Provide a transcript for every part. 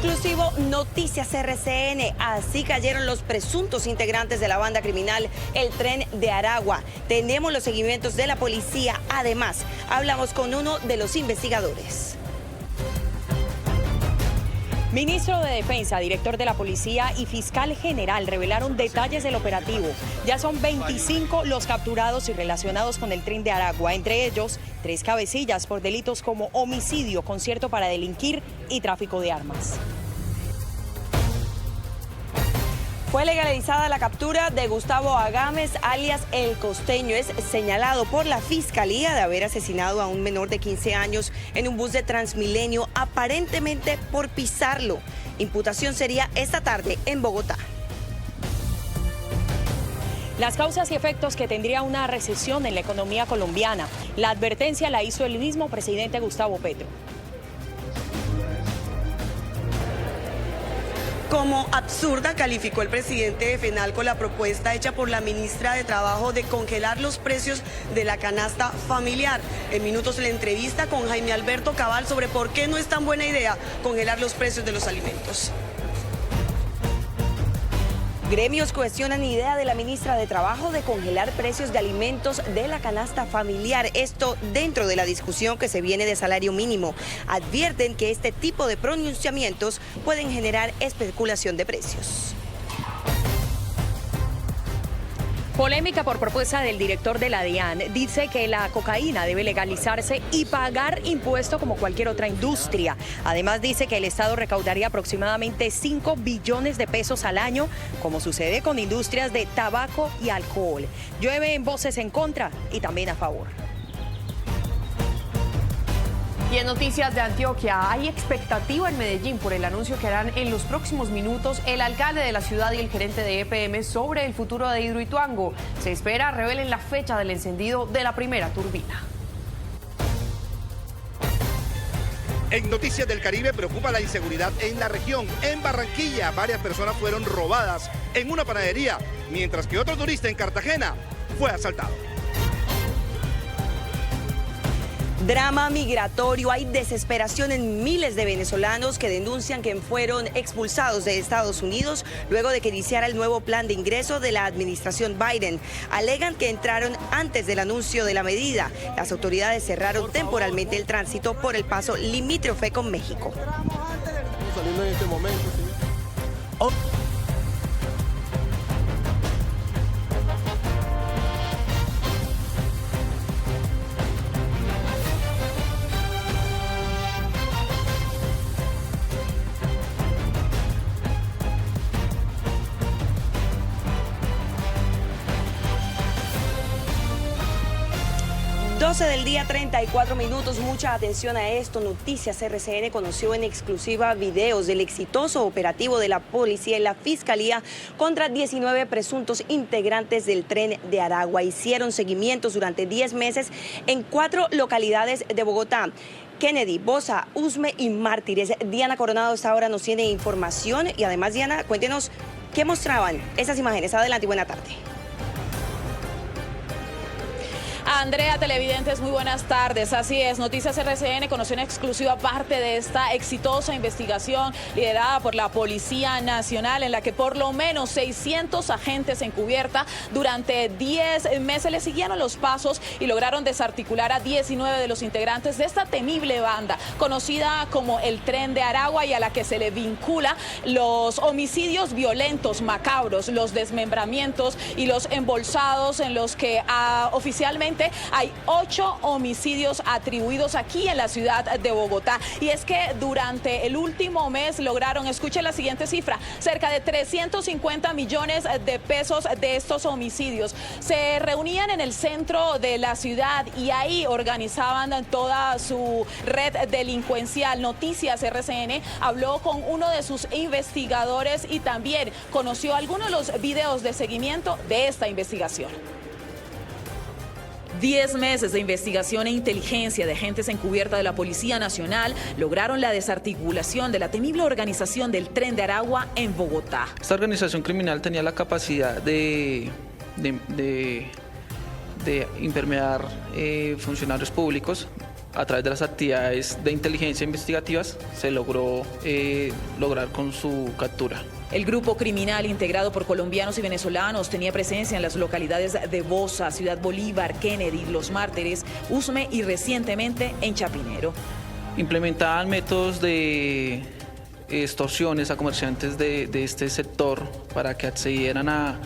Exclusivo Noticias RCN. Así cayeron los presuntos integrantes de la banda criminal El Tren de Aragua. Tenemos los seguimientos de la policía. Además, hablamos con uno de los investigadores. Ministro de Defensa, director de la Policía y fiscal general revelaron detalles del operativo. Ya son 25 los capturados y relacionados con el Tren de Aragua, entre ellos 3 cabecillas por delitos como homicidio, concierto para delinquir y tráfico de armas. Fue legalizada la captura de Gustavo Agames, alias El Costeño. Es señalado por la Fiscalía de haber asesinado a un menor de 15 años en un bus de Transmilenio, aparentemente por pisarlo. Imputación sería esta tarde en Bogotá. Las causas y efectos que tendría una recesión en la economía colombiana. La advertencia la hizo el mismo presidente Gustavo Petro. Como absurda calificó el presidente de FENALCO la propuesta hecha por la ministra de Trabajo de congelar los precios de la canasta familiar. En minutos la entrevista con Jaime Alberto Cabal sobre por qué no es tan buena idea congelar los precios de los alimentos. Gremios cuestionan idea de la ministra de Trabajo de congelar precios de alimentos de la canasta familiar. Esto dentro de la discusión que se viene de salario mínimo. Advierten que este tipo de pronunciamientos pueden generar especulación de precios. Polémica por propuesta del director de la DIAN. Dice que la cocaína debe legalizarse y pagar impuesto como cualquier otra industria. Además dice que el Estado recaudaría aproximadamente 5 billones de pesos al año, como sucede con industrias de tabaco y alcohol. Llueven voces en contra y también a favor. Y en noticias de Antioquia, hay expectativa en Medellín por el anuncio que harán en los próximos minutos el alcalde de la ciudad y el gerente de EPM sobre el futuro de Hidroituango. Se espera revelen la fecha del encendido de la primera turbina. En Noticias del Caribe preocupa la inseguridad en la región. En Barranquilla, varias personas fueron robadas en una panadería, mientras que otro turista en Cartagena fue asaltado. Drama migratorio. Hay desesperación en miles de venezolanos que denuncian que fueron expulsados de Estados Unidos luego de que iniciara el nuevo plan de ingreso de la administración Biden. Alegan que entraron antes del anuncio de la medida. Las autoridades cerraron temporalmente el tránsito por el paso limítrofe con México. Saliendo en este momento, señor. 12 del día, 34 minutos. Mucha atención a esto. Noticias RCN conoció en exclusiva videos del exitoso operativo de la policía y la fiscalía contra 19 presuntos integrantes del Tren de Aragua. Hicieron seguimientos durante 10 meses en 4 localidades de Bogotá: Kennedy, Bosa, Usme y Mártires. Diana Coronado esta hora nos tiene información y además, Diana, cuéntenos qué mostraban esas imágenes. Adelante y buena tarde. Andrea, televidentes, muy buenas tardes. Así es, Noticias RCN conoció en exclusiva parte de esta exitosa investigación liderada por la Policía Nacional, en la que por lo menos 600 agentes encubierta durante 10 meses le siguieron los pasos y lograron desarticular a 19 de los integrantes de esta temible banda, conocida como el Tren de Aragua, y a la que se le vincula los homicidios violentos, macabros, los desmembramientos y los embolsados, en los que oficialmente hay 8 homicidios atribuidos aquí en la ciudad de Bogotá. Y es que durante el último mes lograron, escuchen la siguiente cifra, cerca de 350 millones de pesos de estos homicidios. Se reunían en el centro de la ciudad y ahí organizaban toda su red delincuencial. Noticias RCN habló con uno de sus investigadores y también conoció algunos de los videos de seguimiento de esta investigación. 10 meses de investigación e inteligencia de agentes encubierta de la Policía Nacional lograron la desarticulación de la temible organización del Tren de Aragua en Bogotá. Esta organización criminal tenía la capacidad de impermear funcionarios públicos, a través de las actividades de inteligencia investigativas se logró lograr con su captura. El grupo criminal integrado por colombianos y venezolanos tenía presencia en las localidades de Bosa, Ciudad Bolívar, Kennedy, Los Mártires, Usme y recientemente en Chapinero. Implementaban métodos de extorsiones a comerciantes de este sector para que accedieran a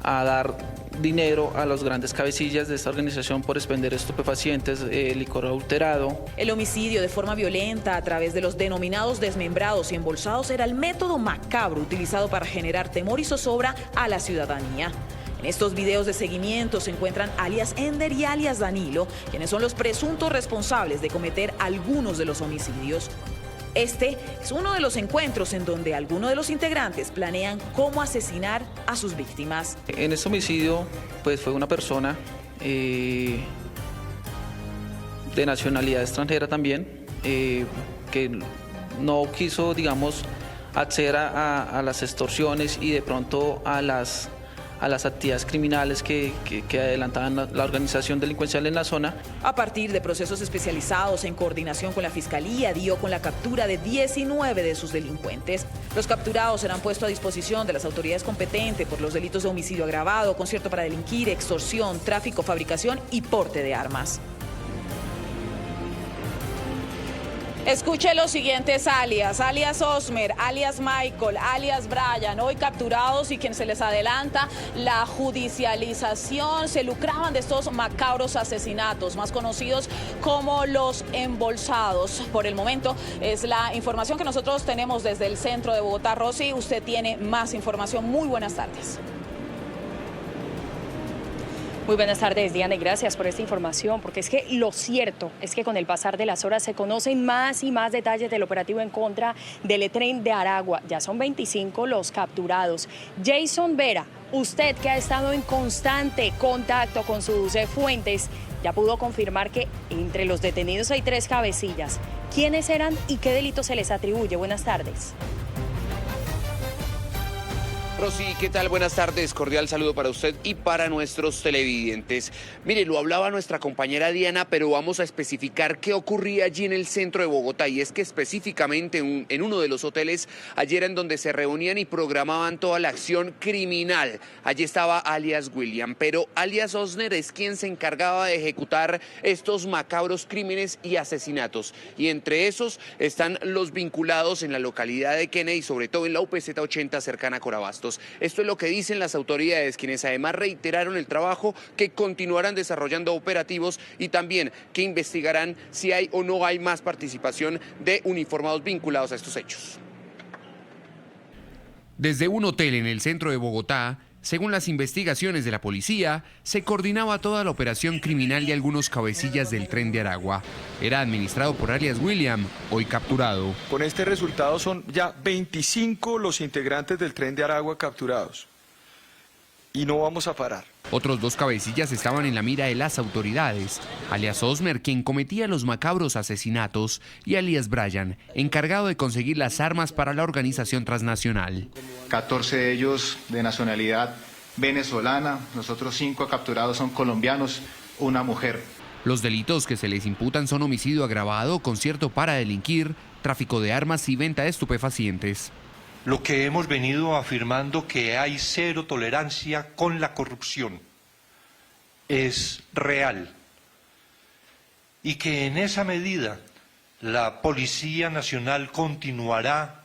dar dinero a los grandes cabecillas de esta organización por expender estupefacientes, licor adulterado. El homicidio de forma violenta a través de los denominados desmembrados y embolsados era el método macabro utilizado para generar temor y zozobra a la ciudadanía. En estos videos de seguimiento se encuentran alias Ender y alias Danilo, quienes son los presuntos responsables de cometer algunos de los homicidios. Este es uno de los encuentros en donde algunos de los integrantes planean cómo asesinar a sus víctimas. En este homicidio, pues fue una persona de nacionalidad extranjera también, que no quiso, digamos, acceder a las extorsiones y de pronto a las actividades criminales que adelantaban la organización delincuencial en la zona. A partir de procesos especializados en coordinación con la Fiscalía, dio con la captura de 19 de sus delincuentes. Los capturados serán puestos a disposición de las autoridades competentes por los delitos de homicidio agravado, concierto para delinquir, extorsión, tráfico, fabricación y porte de armas. Escuche los siguientes alias Osmer, alias Michael, alias Brian, hoy capturados y quien se les adelanta la judicialización, se lucraban de estos macabros asesinatos, más conocidos como los embolsados. Por el momento es la información que nosotros tenemos desde el centro de Bogotá. Rosy, usted tiene más información. Muy buenas tardes. Muy buenas tardes, Diana, y gracias por esta información, porque es que lo cierto es que con el pasar de las horas se conocen más y más detalles del operativo en contra del Tren de Aragua. Ya son 25 los capturados. Jason Vera, usted que ha estado en constante contacto con sus fuentes, ya pudo confirmar que entre los detenidos hay 3 cabecillas. ¿Quiénes eran y qué delito se les atribuye? Buenas tardes. Rosy, ¿qué tal? Buenas tardes, cordial saludo para usted y para nuestros televidentes. Mire, lo hablaba nuestra compañera Diana, pero vamos a especificar qué ocurría allí en el centro de Bogotá, y es que específicamente en uno de los hoteles, ayer en donde se reunían y programaban toda la acción criminal, allí estaba alias William, pero alias Osner es quien se encargaba de ejecutar estos macabros crímenes y asesinatos, y entre esos están los vinculados en la localidad de Kennedy, sobre todo en la UPZ 80 cercana a Corabastos. Esto es lo que dicen las autoridades, quienes además reiteraron el trabajo que continuarán desarrollando operativos y también que investigarán si hay o no hay más participación de uniformados vinculados a estos hechos. Desde un hotel en el centro de Bogotá, según las investigaciones de la policía, se coordinaba toda la operación criminal de algunos cabecillas del Tren de Aragua. Era administrado por alias William, hoy capturado. Con este resultado son ya 25 los integrantes del Tren de Aragua capturados. Y no vamos a parar. Otros 2 cabecillas estaban en la mira de las autoridades. Alias Osmer, quien cometía los macabros asesinatos, y alias Brian, encargado de conseguir las armas para la organización transnacional. 14 de ellos de nacionalidad venezolana, los otros 5 capturados son colombianos, una mujer. Los delitos que se les imputan son homicidio agravado, concierto para delinquir, tráfico de armas y venta de estupefacientes. Lo que hemos venido afirmando, que hay cero tolerancia con la corrupción, es real, y que en esa medida la Policía Nacional continuará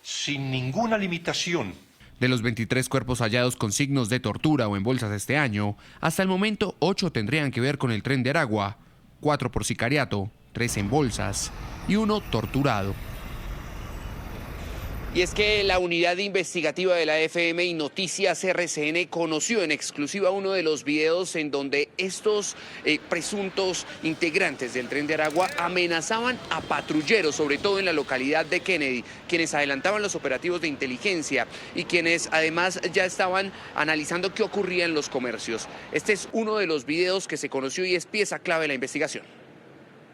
sin ninguna limitación. De los 23 cuerpos hallados con signos de tortura o en bolsas este año, hasta el momento 8 tendrían que ver con el Tren de Aragua, 4 por sicariato, 3 en bolsas y 1 torturado. Y es que la unidad investigativa de la FM y Noticias RCN conoció en exclusiva uno de los videos en donde estos presuntos integrantes del Tren de Aragua amenazaban a patrulleros, sobre todo en la localidad de Kennedy, quienes adelantaban los operativos de inteligencia y quienes además ya estaban analizando qué ocurría en los comercios. Este es uno de los videos que se conoció y es pieza clave de la investigación.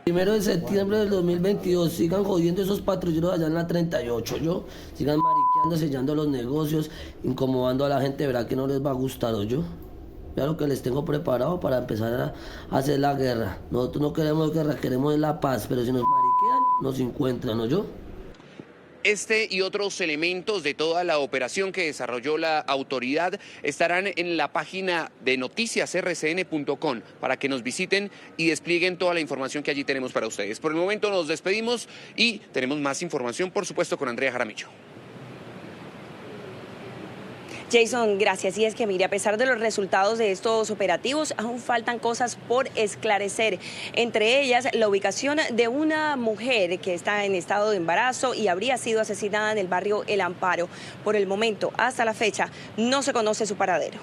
1 de septiembre del 2022, sigan jodiendo esos patrulleros allá en la 38, sigan mariqueando, sellando los negocios, incomodando a la gente, verá que no les va a gustar, Claro que les tengo preparado para empezar a hacer la guerra. Nosotros no queremos guerra, queremos la paz, pero si nos mariquean, nos encuentran, ¿no yo? Este y otros elementos de toda la operación que desarrolló la autoridad estarán en la página de noticiasrcn.com para que nos visiten y desplieguen toda la información que allí tenemos para ustedes. Por el momento nos despedimos y tenemos más información, por supuesto, con Andrea Jaramillo. Jason, gracias. Y es que, mire, a pesar de los resultados de estos operativos, aún faltan cosas por esclarecer. Entre ellas, la ubicación de una mujer que está en estado de embarazo y habría sido asesinada en el barrio El Amparo. Por el momento, hasta la fecha, no se conoce su paradero.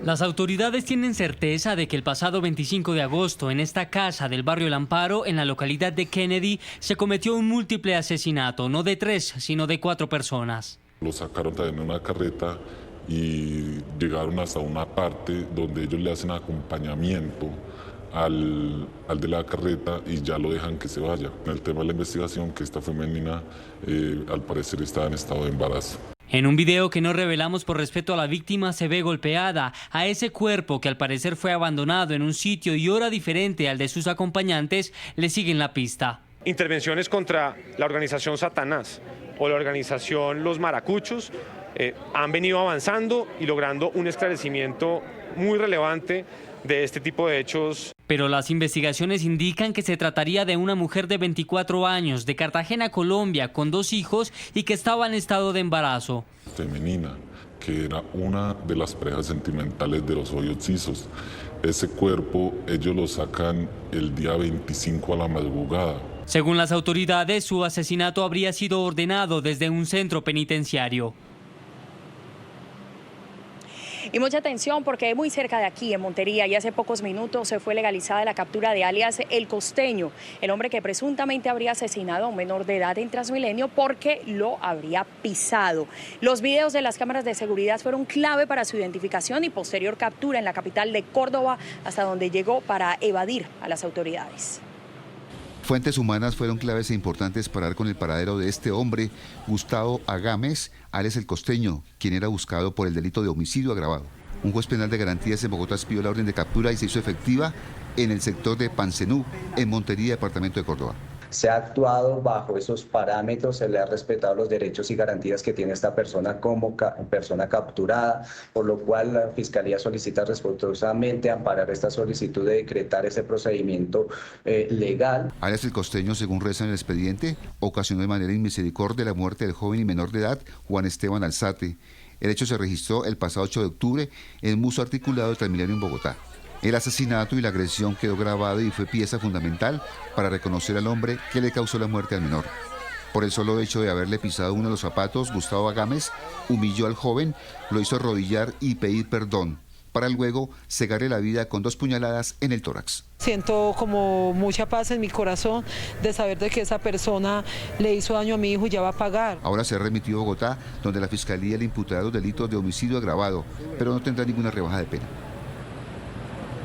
Las autoridades tienen certeza de que el pasado 25 de agosto, en esta casa del barrio El Amparo, en la localidad de Kennedy, se cometió un múltiple asesinato, no de 3, sino de 4 personas. Lo sacaron también en una carreta y llegaron hasta una parte donde ellos le hacen acompañamiento al de la carreta y ya lo dejan que se vaya. En el tema de la investigación, que esta femenina al parecer estaba en estado de embarazo. En un video que no revelamos por respeto a la víctima se ve golpeada a ese cuerpo que al parecer fue abandonado en un sitio y hora diferente al de sus acompañantes, le siguen la pista. Intervenciones contra la organización Satanás o la organización Los Maracuchos han venido avanzando y logrando un esclarecimiento muy relevante de este tipo de hechos. Pero las investigaciones indican que se trataría de una mujer de 24 años, de Cartagena, Colombia, con 2 hijos y que estaba en estado de embarazo. Femenina, que era una de las parejas sentimentales de los hoyos. Ese cuerpo ellos lo sacan el día 25 a la madrugada. Según las autoridades, su asesinato habría sido ordenado desde un centro penitenciario. Y mucha atención porque muy cerca de aquí, en Montería, y hace pocos minutos se fue legalizada la captura de alias El Costeño, el hombre que presuntamente habría asesinado a un menor de edad en Transmilenio porque lo habría pisado. Los videos de las cámaras de seguridad fueron clave para su identificación y posterior captura en la capital de Córdoba, hasta donde llegó para evadir a las autoridades. Fuentes humanas fueron claves e importantes para dar con el paradero de este hombre, Gustavo Agames, alias El Costeño, quien era buscado por el delito de homicidio agravado. Un juez penal de garantías en Bogotá expidió la orden de captura y se hizo efectiva en el sector de Pancenú, en Montería, departamento de Córdoba. Se ha actuado bajo esos parámetros, se le ha respetado los derechos y garantías que tiene esta persona como persona capturada, por lo cual la Fiscalía solicita respetuosamente amparar esta solicitud de decretar ese procedimiento legal. Alias El Costeño, según reza en el expediente, ocasionó de manera inmisericordia la muerte del joven y menor de edad Juan Esteban Alzate. El hecho se registró el pasado 8 de octubre en un bus articulado de Transmilenio en Bogotá. El asesinato y la agresión quedó grabado y fue pieza fundamental para reconocer al hombre que le causó la muerte al menor. Por el solo hecho de haberle pisado uno de los zapatos, Gustavo Agames humilló al joven, lo hizo arrodillar y pedir perdón, para luego cegarle la vida con 2 puñaladas en el tórax. Siento como mucha paz en mi corazón de saber de que esa persona le hizo daño a mi hijo y ya va a pagar. Ahora se ha remitido a Bogotá, donde la Fiscalía le imputará los delitos de homicidio agravado, pero no tendrá ninguna rebaja de pena.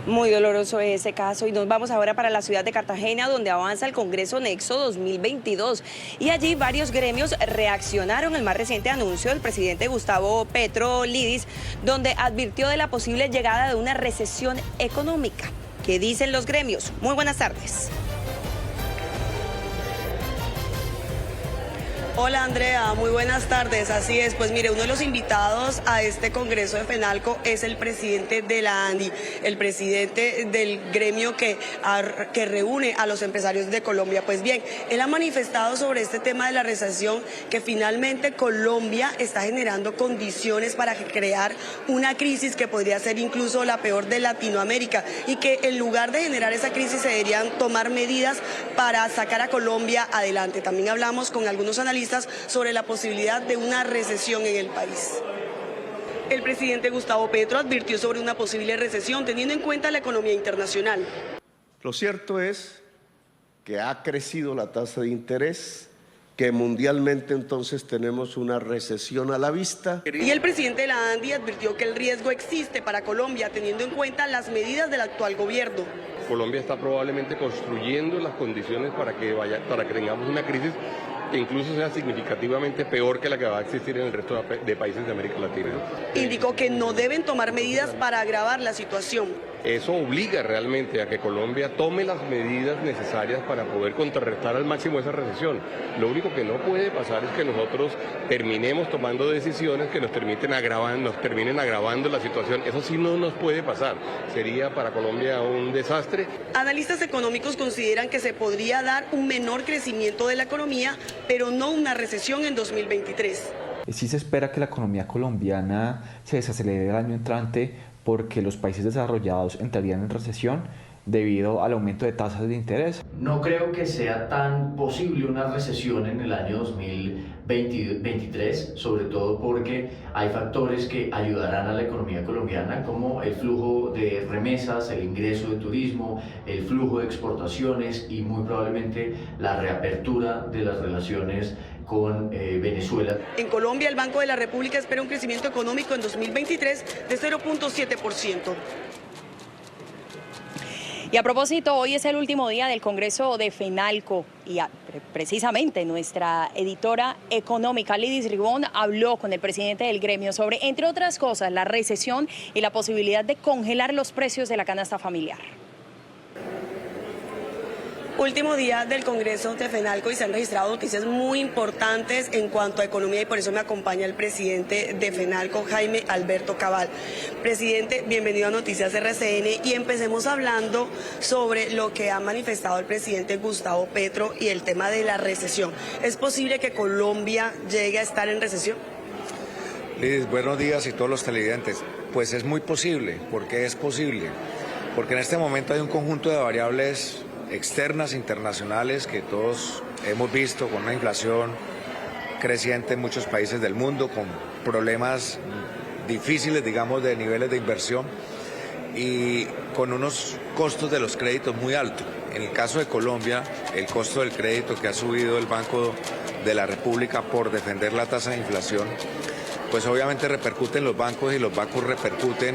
Muy doloroso ese caso y nos vamos ahora para la ciudad de Cartagena, donde avanza el Congreso Nexo 2022 y allí varios gremios reaccionaron al más reciente anuncio del presidente Gustavo Petro Lidis, donde advirtió de la posible llegada de una recesión económica. ¿Qué dicen los gremios? Muy buenas tardes. Hola Andrea, muy buenas tardes. Así es, pues mire, uno de los invitados a este Congreso de FENALCO es el presidente de la ANDI, el presidente del gremio que reúne a los empresarios de Colombia. Pues bien, él ha manifestado sobre este tema de la recesión que finalmente Colombia está generando condiciones para crear una crisis que podría ser incluso la peor de Latinoamérica y que en lugar de generar esa crisis se deberían tomar medidas para sacar a Colombia adelante. También hablamos con algunos analistas sobre la posibilidad de una recesión en el país. El presidente Gustavo Petro advirtió sobre una posible recesión teniendo en cuenta la economía internacional. Lo cierto es que ha crecido la tasa de interés, que mundialmente entonces tenemos una recesión a la vista. Y el presidente de la ANDI advirtió que el riesgo existe para Colombia teniendo en cuenta las medidas del actual gobierno. Colombia está probablemente construyendo las condiciones para que tengamos una crisis que incluso sea significativamente peor que la que va a existir en el resto de países de América Latina. Indicó que no deben tomar medidas para agravar la situación. Eso obliga realmente a que Colombia tome las medidas necesarias para poder contrarrestar al máximo esa recesión. Lo único que no puede pasar es que nosotros terminemos tomando decisiones que nos terminen agravando la situación. Eso sí no nos puede pasar. Sería para Colombia un desastre. Analistas económicos consideran que se podría dar un menor crecimiento de la economía, pero no una recesión en 2023. Sí se espera que la economía colombiana se desacelere el año entrante porque los países desarrollados entrarían en recesión debido al aumento de tasas de interés. No creo que sea tan posible una recesión en el año 2023, sobre todo porque hay factores que ayudarán a la economía colombiana, como el flujo de remesas, el ingreso de turismo, el flujo de exportaciones y muy probablemente la reapertura de las relaciones con Venezuela. En Colombia, el Banco de la República espera un crecimiento económico en 2023 de 0.7%. Y a propósito, hoy es el último día del Congreso de FENALCO y precisamente nuestra editora económica, Lidis Ribón, habló con el presidente del gremio sobre, entre otras cosas, la recesión y la posibilidad de congelar los precios de la canasta familiar. Último día del Congreso de FENALCO y se han registrado noticias muy importantes en cuanto a economía y por eso me acompaña el presidente de FENALCO, Jaime Alberto Cabal. Presidente, bienvenido a Noticias RCN y empecemos hablando sobre lo que ha manifestado el presidente Gustavo Petro y el tema de la recesión. ¿Es posible que Colombia llegue a estar en recesión? Liz, buenos días y todos los televidentes. Pues es muy posible. ¿Por qué es posible? Porque en este momento hay un conjunto de variables externas, internacionales, que todos hemos visto, con una inflación creciente en muchos países del mundo, con problemas difíciles, digamos, de niveles de inversión y con unos costos de los créditos muy altos. En el caso de Colombia, el costo del crédito que ha subido el Banco de la República por defender la tasa de inflación, pues obviamente repercute en los bancos y los bancos repercuten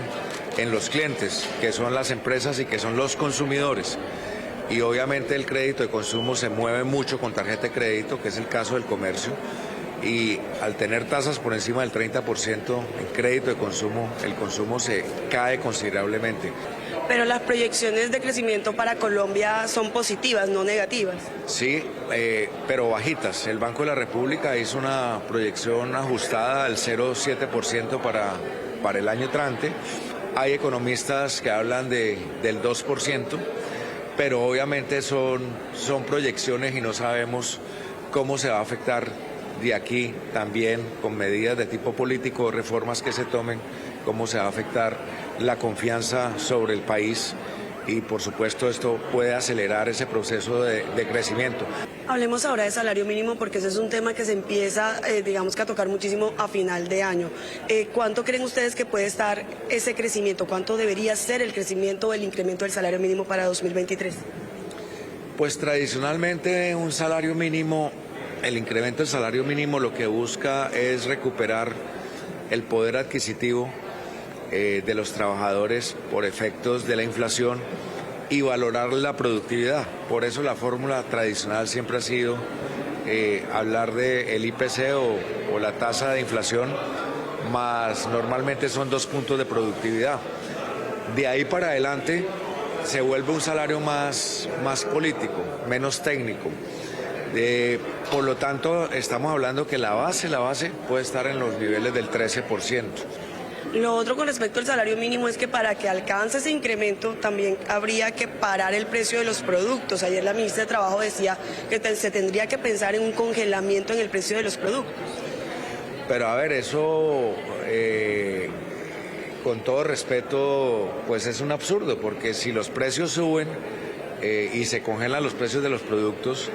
en los clientes, que son las empresas y que son los consumidores. Y obviamente el crédito de consumo se mueve mucho con tarjeta de crédito, que es el caso del comercio, y al tener tasas por encima del 30% en crédito de consumo, el consumo se cae considerablemente. Pero las proyecciones de crecimiento para Colombia son positivas, no negativas. Sí, pero bajitas. El Banco de la República hizo una proyección ajustada al 0,7% para el año entrante. Hay economistas que hablan del 2%. Pero obviamente son proyecciones y no sabemos cómo se va a afectar de aquí también con medidas de tipo político, reformas que se tomen, cómo se va a afectar la confianza sobre el país y por supuesto esto puede acelerar ese proceso de crecimiento. Hablemos ahora de salario mínimo porque ese es un tema que se empieza, digamos que a tocar muchísimo a final de año. ¿Cuánto creen ustedes que puede estar ese crecimiento? ¿Cuánto debería ser el crecimiento o el incremento del salario mínimo para 2023? Pues tradicionalmente un salario mínimo, el incremento del salario mínimo lo que busca es recuperar el poder adquisitivo de los trabajadores por efectos de la inflación y valorar la productividad. Por eso la fórmula tradicional siempre ha sido hablar del IPC o la tasa de inflación, más normalmente son 2 puntos de productividad. De ahí para adelante se vuelve un salario más político, menos técnico. Por lo tanto, estamos hablando que la base puede estar en los niveles del 13%. Lo otro con respecto al salario mínimo es que para que alcance ese incremento también habría que parar el precio de los productos. Ayer la ministra de Trabajo decía que se tendría que pensar en un congelamiento en el precio de los productos. Pero a ver, eso con todo respeto pues es un absurdo, porque si los precios suben y se congelan los precios de los productos,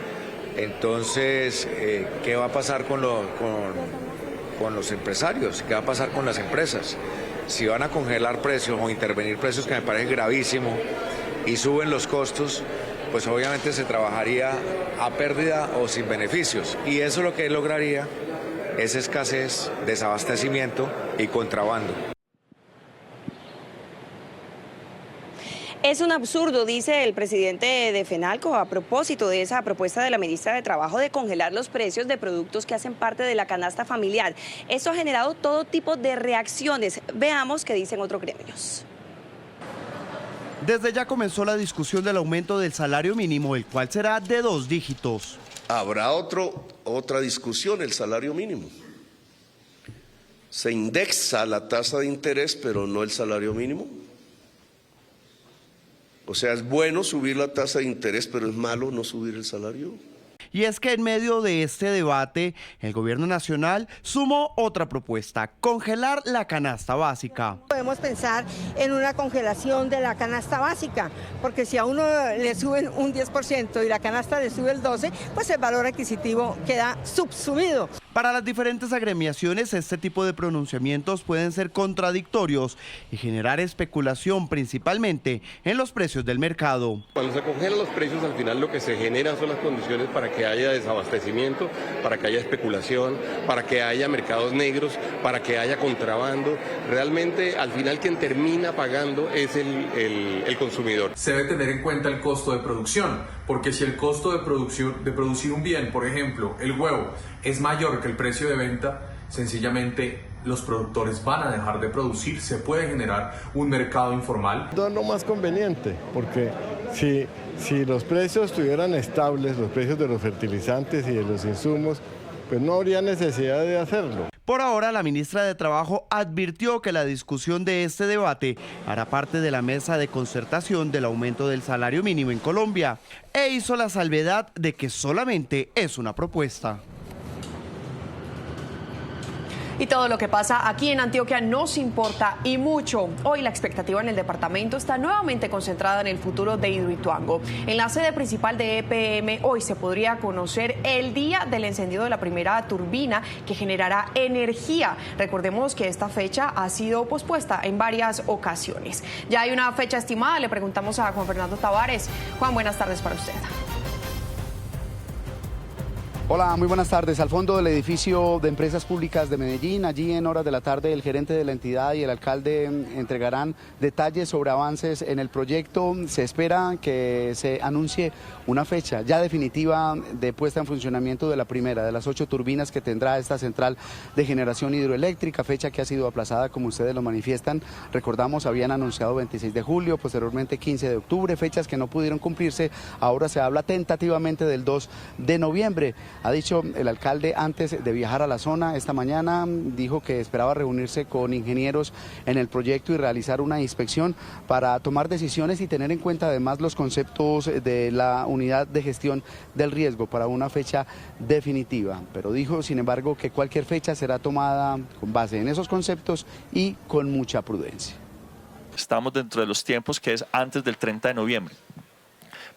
entonces ¿qué va a pasar con los empresarios? ¿Qué va a pasar con las empresas? Si van a congelar precios o intervenir precios, que me parece gravísimo, y suben los costos, pues obviamente se trabajaría a pérdida o sin beneficios. Y eso lo que lograría es escasez, desabastecimiento y contrabando. Es un absurdo, dice el presidente de FENALCO, a propósito de esa propuesta de la ministra de Trabajo de congelar los precios de productos que hacen parte de la canasta familiar. Esto ha generado todo tipo de reacciones. Veamos qué dicen otros gremios. Desde ya comenzó la discusión del aumento del salario mínimo, el cual será de 2 dígitos. Habrá otra discusión, el salario mínimo. Se indexa la tasa de interés, pero no el salario mínimo. O sea, es bueno subir la tasa de interés, pero es malo no subir el salario. Y es que en medio de este debate, el gobierno nacional sumó otra propuesta: congelar la canasta básica. Podemos pensar en una congelación de la canasta básica, porque si a uno le suben un 10% y la canasta le sube el 12%, pues el valor adquisitivo queda subsumido. Para las diferentes agremiaciones, este tipo de pronunciamientos pueden ser contradictorios y generar especulación, principalmente en los precios del mercado. Cuando se congelan los precios, al final lo que se generan son las condiciones para que haya desabastecimiento, para que haya especulación, para que haya mercados negros, para que haya contrabando. Realmente, al final, quien termina pagando es el consumidor. Se debe tener en cuenta el costo de producción, porque si el costo de producir un bien, por ejemplo, el huevo, es mayor que el precio de venta, sencillamente los productores van a dejar de producir, se puede generar un mercado informal. No es lo más conveniente, porque si los precios estuvieran estables, los precios de los fertilizantes y de los insumos, pues no habría necesidad de hacerlo. Por ahora, la ministra de Trabajo advirtió que la discusión de este debate hará parte de la mesa de concertación del aumento del salario mínimo en Colombia e hizo la salvedad de que solamente es una propuesta. Y todo lo que pasa aquí en Antioquia nos importa y mucho. Hoy la expectativa en el departamento está nuevamente concentrada en el futuro de Hidroituango. En la sede principal de EPM hoy se podría conocer el día del encendido de la primera turbina que generará energía. Recordemos que esta fecha ha sido pospuesta en varias ocasiones. Ya hay una fecha estimada, le preguntamos a Juan Fernando Tavares. Juan, buenas tardes para usted. Hola, muy buenas tardes. Al fondo del edificio de Empresas Públicas de Medellín, allí en horas de la tarde, el gerente de la entidad y el alcalde entregarán detalles sobre avances en el proyecto. Se espera que se anuncie una fecha ya definitiva de puesta en funcionamiento de la primera de las 8 turbinas que tendrá esta central de generación hidroeléctrica, fecha que ha sido aplazada, como ustedes lo manifiestan. Recordamos, habían anunciado 26 de julio, posteriormente 15 de octubre, fechas que no pudieron cumplirse. Ahora se habla tentativamente del 2 de noviembre. Ha dicho el alcalde antes de viajar a la zona esta mañana, dijo que esperaba reunirse con ingenieros en el proyecto y realizar una inspección para tomar decisiones y tener en cuenta además los conceptos de la unidad de gestión del riesgo para una fecha definitiva. Pero dijo, sin embargo, que cualquier fecha será tomada con base en esos conceptos y con mucha prudencia. Estamos dentro de los tiempos que es antes del 30 de noviembre,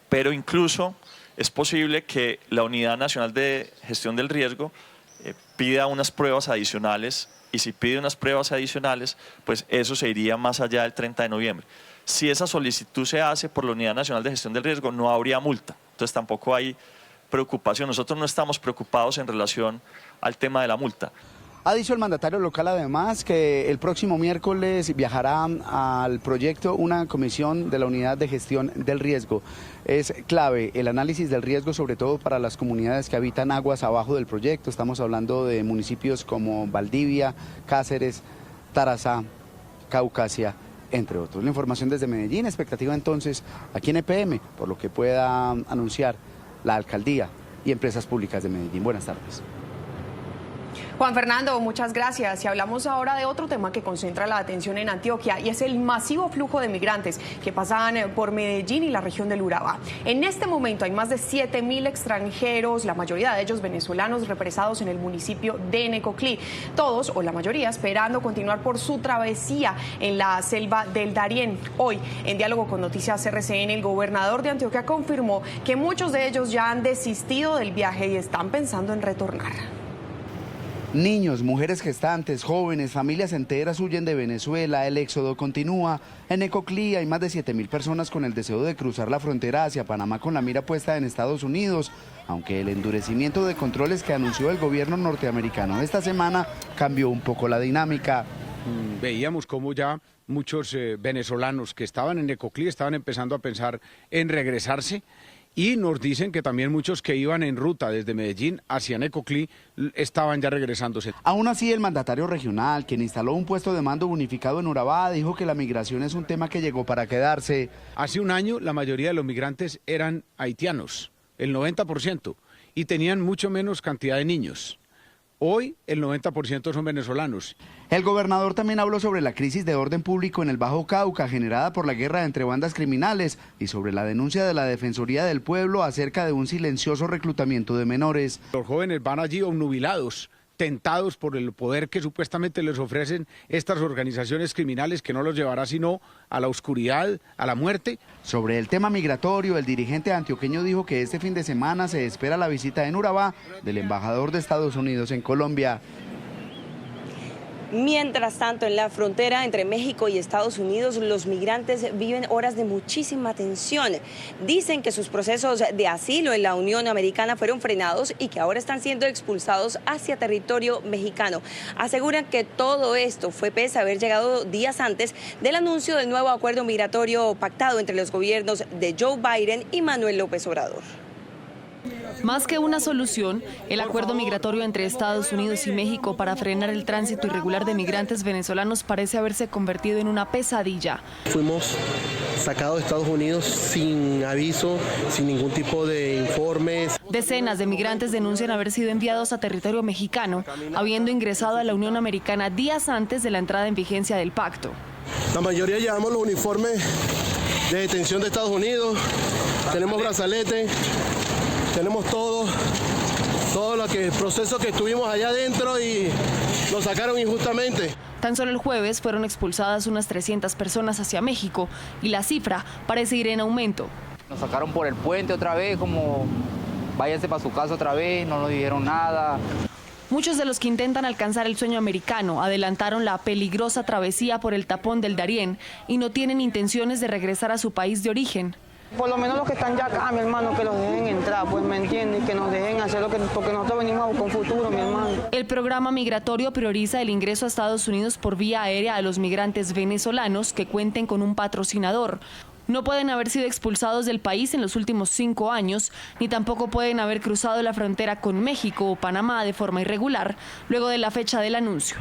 pero incluso es posible que la Unidad Nacional de Gestión del Riesgo pida unas pruebas adicionales, y si pide unas pruebas adicionales, pues eso se iría más allá del 30 de noviembre. Si esa solicitud se hace por la Unidad Nacional de Gestión del Riesgo, no habría multa, entonces tampoco hay preocupación. Nosotros no estamos preocupados en relación al tema de la multa. Ha dicho el mandatario local además que el próximo miércoles viajará al proyecto una comisión de la Unidad de Gestión del Riesgo. Es clave el análisis del riesgo, sobre todo para las comunidades que habitan aguas abajo del proyecto. Estamos hablando de municipios como Valdivia, Cáceres, Tarazá, Caucasia, entre otros. La información desde Medellín, expectativa entonces aquí en EPM, por lo que pueda anunciar la Alcaldía y Empresas Públicas de Medellín. Buenas tardes. Juan Fernando, muchas gracias. Y hablamos ahora de otro tema que concentra la atención en Antioquia y es el masivo flujo de migrantes que pasan por Medellín y la región del Urabá. En este momento hay más de 7.000 extranjeros, la mayoría de ellos venezolanos, represados en el municipio de Necoclí. Todos, o la mayoría, esperando continuar por su travesía en la selva del Darién. Hoy, en diálogo con Noticias RCN, el gobernador de Antioquia confirmó que muchos de ellos ya han desistido del viaje y están pensando en retornar. Niños, mujeres gestantes, jóvenes, familias enteras huyen de Venezuela. El éxodo continúa. En Necoclí hay más de 7.000 personas con el deseo de cruzar la frontera hacia Panamá con la mira puesta en Estados Unidos, aunque el endurecimiento de controles que anunció el gobierno norteamericano esta semana cambió un poco la dinámica. veíamos cómo ya muchos venezolanos que estaban en Necoclí estaban empezando a pensar en regresarse, y nos dicen que también muchos que iban en ruta desde Medellín hacia Necoclí estaban ya regresándose. Aún así, el mandatario regional, quien instaló un puesto de mando unificado en Urabá, dijo que la migración es un tema que llegó para quedarse. Hace un año la mayoría de los migrantes eran haitianos, el 90%, y tenían mucho menos cantidad de niños. Hoy el 90% son venezolanos. El gobernador también habló sobre la crisis de orden público en el Bajo Cauca generada por la guerra entre bandas criminales y sobre la denuncia de la Defensoría del Pueblo acerca de un silencioso reclutamiento de menores. Los jóvenes van allí obnubilados, tentados por el poder que supuestamente les ofrecen estas organizaciones criminales, que no los llevará sino a la oscuridad, a la muerte. Sobre el tema migratorio, el dirigente antioqueño dijo que este fin de semana se espera la visita en Urabá del embajador de Estados Unidos en Colombia. Mientras tanto, en la frontera entre México y Estados Unidos, los migrantes viven horas de muchísima tensión. Dicen que sus procesos de asilo en la Unión Americana fueron frenados y que ahora están siendo expulsados hacia territorio mexicano. Aseguran que todo esto fue pese a haber llegado días antes del anuncio del nuevo acuerdo migratorio pactado entre los gobiernos de Joe Biden y Manuel López Obrador. Más que una solución, el acuerdo migratorio entre Estados Unidos y México para frenar el tránsito irregular de migrantes venezolanos parece haberse convertido en una pesadilla. Fuimos sacados de Estados Unidos sin aviso, sin ningún tipo de informes. Decenas de migrantes denuncian haber sido enviados a territorio mexicano, habiendo ingresado a la Unión Americana días antes de la entrada en vigencia del pacto. La mayoría llevamos los uniformes de detención de Estados Unidos, tenemos brazaletes. Tenemos todo el proceso que estuvimos allá adentro y nos sacaron injustamente. Tan solo el jueves fueron expulsadas unas 300 personas hacia México y la cifra parece ir en aumento. Nos sacaron por el puente otra vez, como váyanse para su casa otra vez, no nos dijeron nada. Muchos de los que intentan alcanzar el sueño americano adelantaron la peligrosa travesía por el tapón del Darién y no tienen intenciones de regresar a su país de origen. Por lo menos los que están ya acá, mi hermano, que los dejen entrar, pues me entienden, que nos dejen hacer porque nosotros venimos a buscar un futuro, mi hermano. El programa migratorio prioriza el ingreso a Estados Unidos por vía aérea a los migrantes venezolanos que cuenten con un patrocinador. No pueden haber sido expulsados del país en los últimos 5 años, ni tampoco pueden haber cruzado la frontera con México o Panamá de forma irregular, luego de la fecha del anuncio.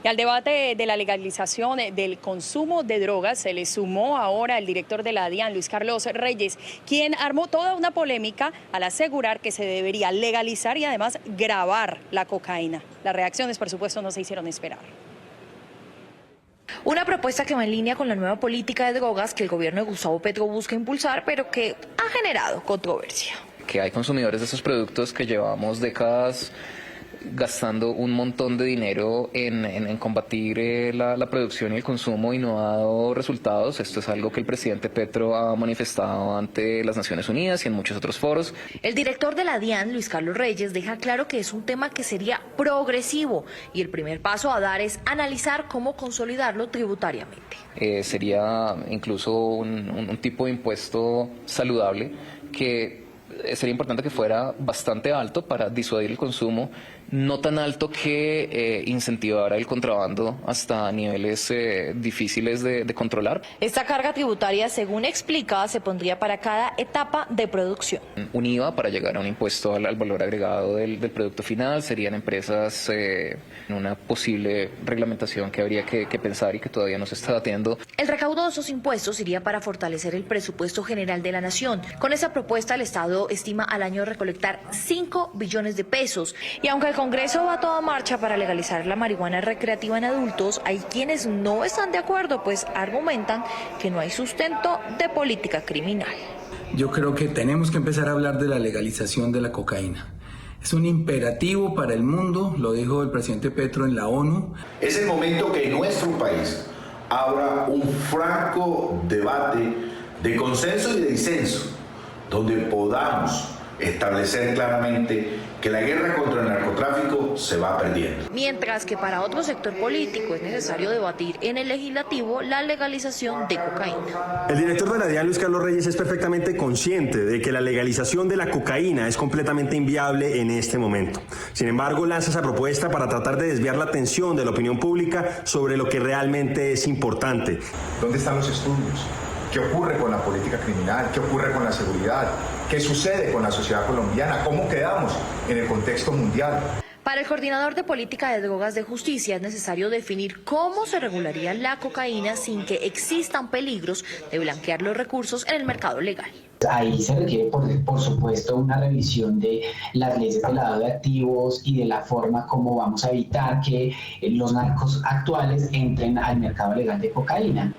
Y al debate de la legalización del consumo de drogas se le sumó ahora el director de la DIAN, Luis Carlos Reyes, quien armó toda una polémica al asegurar que se debería legalizar y además grabar la cocaína. Las reacciones, por supuesto, no se hicieron esperar. Una propuesta que va en línea con la nueva política de drogas que el gobierno de Gustavo Petro busca impulsar, pero que ha generado controversia. Que hay consumidores de estos productos que llevamos décadas gastando un montón de dinero en combatir la producción y el consumo y no ha dado resultados. Esto es algo que el presidente Petro ha manifestado ante las Naciones Unidas y en muchos otros foros. El director de la DIAN, Luis Carlos Reyes, deja claro que es un tema que sería progresivo y el primer paso a dar es analizar cómo consolidarlo tributariamente. Sería incluso un tipo de impuesto saludable que sería importante que fuera bastante alto para disuadir el consumo, no tan alto que incentivara el contrabando hasta niveles difíciles de controlar. Esta carga tributaria, según explica, se pondría para cada etapa de producción. Un IVA para llegar a un impuesto al valor agregado del producto final, serían empresas en una posible reglamentación que habría que pensar y que todavía no se está debatiendo. El recaudo de esos impuestos iría para fortalecer el presupuesto general de la nación. Con esa propuesta el Estado estima al año recolectar 5 billones de pesos. Y aunque el Congreso va a toda marcha para legalizar la marihuana recreativa en adultos, hay quienes no están de acuerdo, pues argumentan que no hay sustento de política criminal. Yo creo que tenemos que empezar a hablar de la legalización de la cocaína. Es un imperativo para el mundo, lo dijo el presidente Petro en la ONU. Es el momento que en nuestro país abra un franco debate de consenso y de disenso, donde podamos establecer claramente que la guerra contra el narcotráfico se va perdiendo. Mientras que para otro sector político es necesario debatir en el legislativo la legalización de cocaína. El director de la DIAN, Luis Carlos Reyes, es perfectamente consciente de que la legalización de la cocaína es completamente inviable en este momento. Sin embargo, lanza esa propuesta para tratar de desviar la atención de la opinión pública sobre lo que realmente es importante. ¿Dónde están los estudios? ¿Qué ocurre con la política criminal? ¿Qué ocurre con la seguridad? ¿Qué sucede con la sociedad colombiana? ¿Cómo quedamos en el contexto mundial? Para el coordinador de política de drogas de justicia es necesario definir cómo se regularía la cocaína sin que existan peligros de blanquear los recursos en el mercado legal. Ahí se requiere, por supuesto, una revisión de las leyes de lavado de activos y de la forma como vamos a evitar que los narcos actuales entren al mercado legal de cocaína.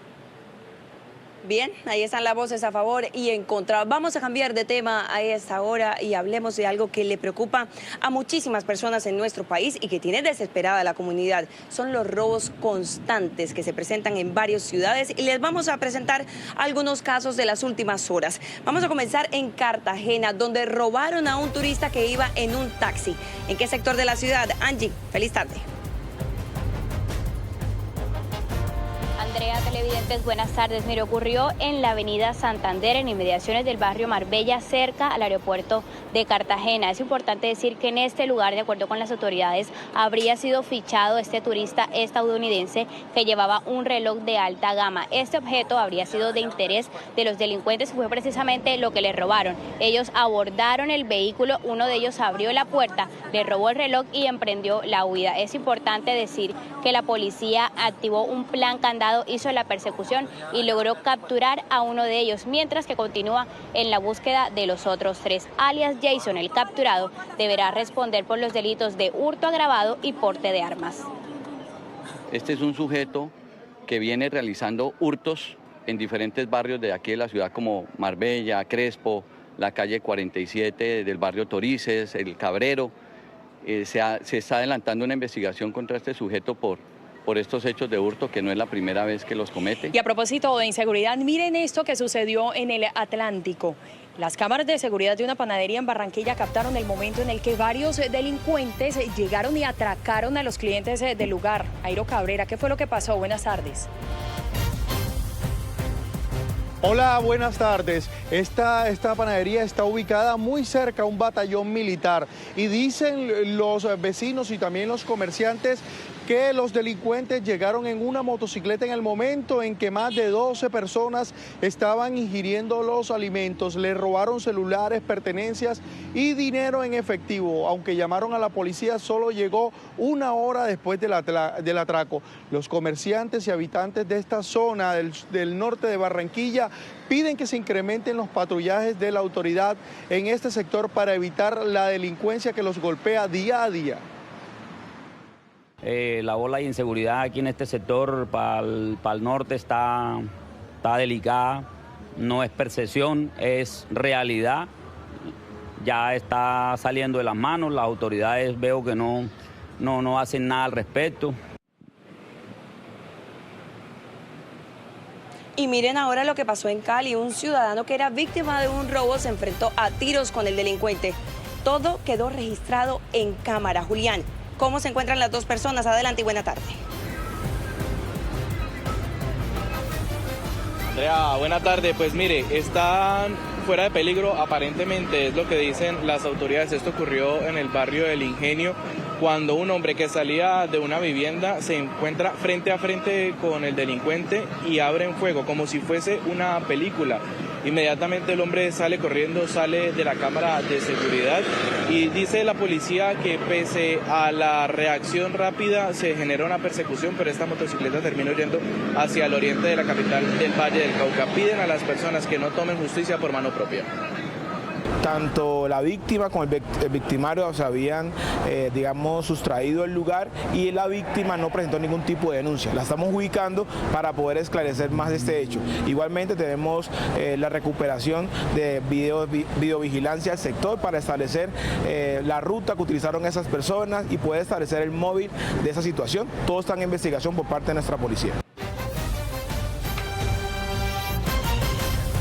Bien, ahí están las voces a favor y en contra. Vamos a cambiar de tema a esta hora y hablemos de algo que le preocupa a muchísimas personas en nuestro país y que tiene desesperada a la comunidad. Son los robos constantes que se presentan en varias ciudades y les vamos a presentar algunos casos de las últimas horas. Vamos a comenzar en Cartagena, donde robaron a un turista que iba en un taxi. ¿En qué sector de la ciudad? Angie, feliz tarde. Andrea, televidentes, buenas tardes. Mire, ocurrió en la avenida Santander, en inmediaciones del barrio Marbella, cerca al aeropuerto de Cartagena. Es importante decir que en este lugar, de acuerdo con las autoridades, habría sido fichado este turista estadounidense que llevaba un reloj de alta gama. Este objeto habría sido de interés de los delincuentes y fue precisamente lo que les robaron. Ellos abordaron el vehículo, uno de ellos abrió la puerta, le robó el reloj y emprendió la huida. Es importante decir que la policía activó un plan candado, hizo la persecución y logró capturar a uno de ellos, mientras que continúa en la búsqueda de los otros tres. Alias Jason, el capturado, deberá responder por los delitos de hurto agravado y porte de armas. Este es un sujeto que viene realizando hurtos en diferentes barrios de aquí de la ciudad, como Marbella, Crespo, la calle 47 del barrio Torices, El Cabrero. Se está adelantando una investigación contra este sujeto por estos hechos de hurto, que no es la primera vez que los comete. Y a propósito de inseguridad, miren esto que sucedió en el Atlántico. Las cámaras de seguridad de una panadería en Barranquilla captaron el momento en el que varios delincuentes llegaron y atracaron a los clientes del lugar. Airo Cabrera, ¿qué fue lo que pasó? Buenas tardes. Hola, buenas tardes. Esta panadería está ubicada muy cerca a un batallón militar y dicen los vecinos y también los comerciantes que los delincuentes llegaron en una motocicleta en el momento en que más de 12 personas estaban ingiriendo los alimentos. Le robaron celulares, pertenencias y dinero en efectivo. Aunque llamaron a la policía, solo llegó una hora después del atraco. Los comerciantes y habitantes de esta zona del norte de Barranquilla piden que se incrementen los patrullajes de la autoridad en este sector para evitar la delincuencia que los golpea día a día. La ola de inseguridad aquí en este sector para el norte está delicada, no es percepción, es realidad, ya está saliendo de las manos, las autoridades veo que no hacen nada al respecto. Y miren ahora lo que pasó en Cali. Un ciudadano que era víctima de un robo se enfrentó a tiros con el delincuente. Todo quedó registrado en cámara. Julián, ¿cómo se encuentran las dos personas? Adelante y buena tarde. Andrea, buena tarde. Pues mire, están fuera de peligro, aparentemente es lo que dicen las autoridades. Esto ocurrió en el barrio del Ingenio, cuando un hombre que salía de una vivienda se encuentra frente a frente con el delincuente y abren fuego, como si fuese una película. Inmediatamente el hombre sale corriendo, sale de la cámara de seguridad y dice la policía que pese a la reacción rápida se generó una persecución, pero esta motocicleta terminó yendo hacia el oriente de la capital del Valle del Cauca. Piden a las personas que no tomen justicia por mano propia. Tanto la víctima como el victimario se habían, sustraído del lugar y la víctima no presentó ningún tipo de denuncia. La estamos ubicando para poder esclarecer más de este hecho. Igualmente tenemos la recuperación de videovigilancia del sector para establecer la ruta que utilizaron esas personas y poder establecer el móvil de esa situación. Todo está en investigación por parte de nuestra policía.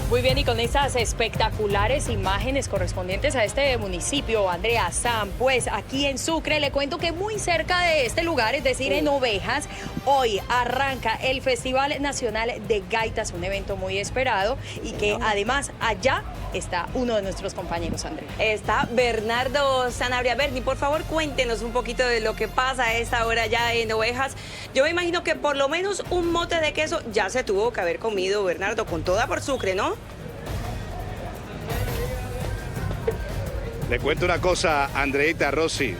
Muy Muy bien, y con estas espectaculares imágenes correspondientes a este municipio, Andrea Sam, pues aquí en Sucre, le cuento que muy cerca de este lugar, es decir, en Ovejas, hoy arranca el Festival Nacional de Gaitas, un evento muy esperado y que además allá está uno de nuestros compañeros, Andrea. Está Bernardo Sanabria. Berni, por favor, cuéntenos un poquito de lo que pasa a esta hora ya en Ovejas. Yo me imagino que por lo menos un mote de queso ya se tuvo que haber comido, Bernardo, con toda por Sucre, ¿no? Le cuento una cosa, Andreita, Rosy.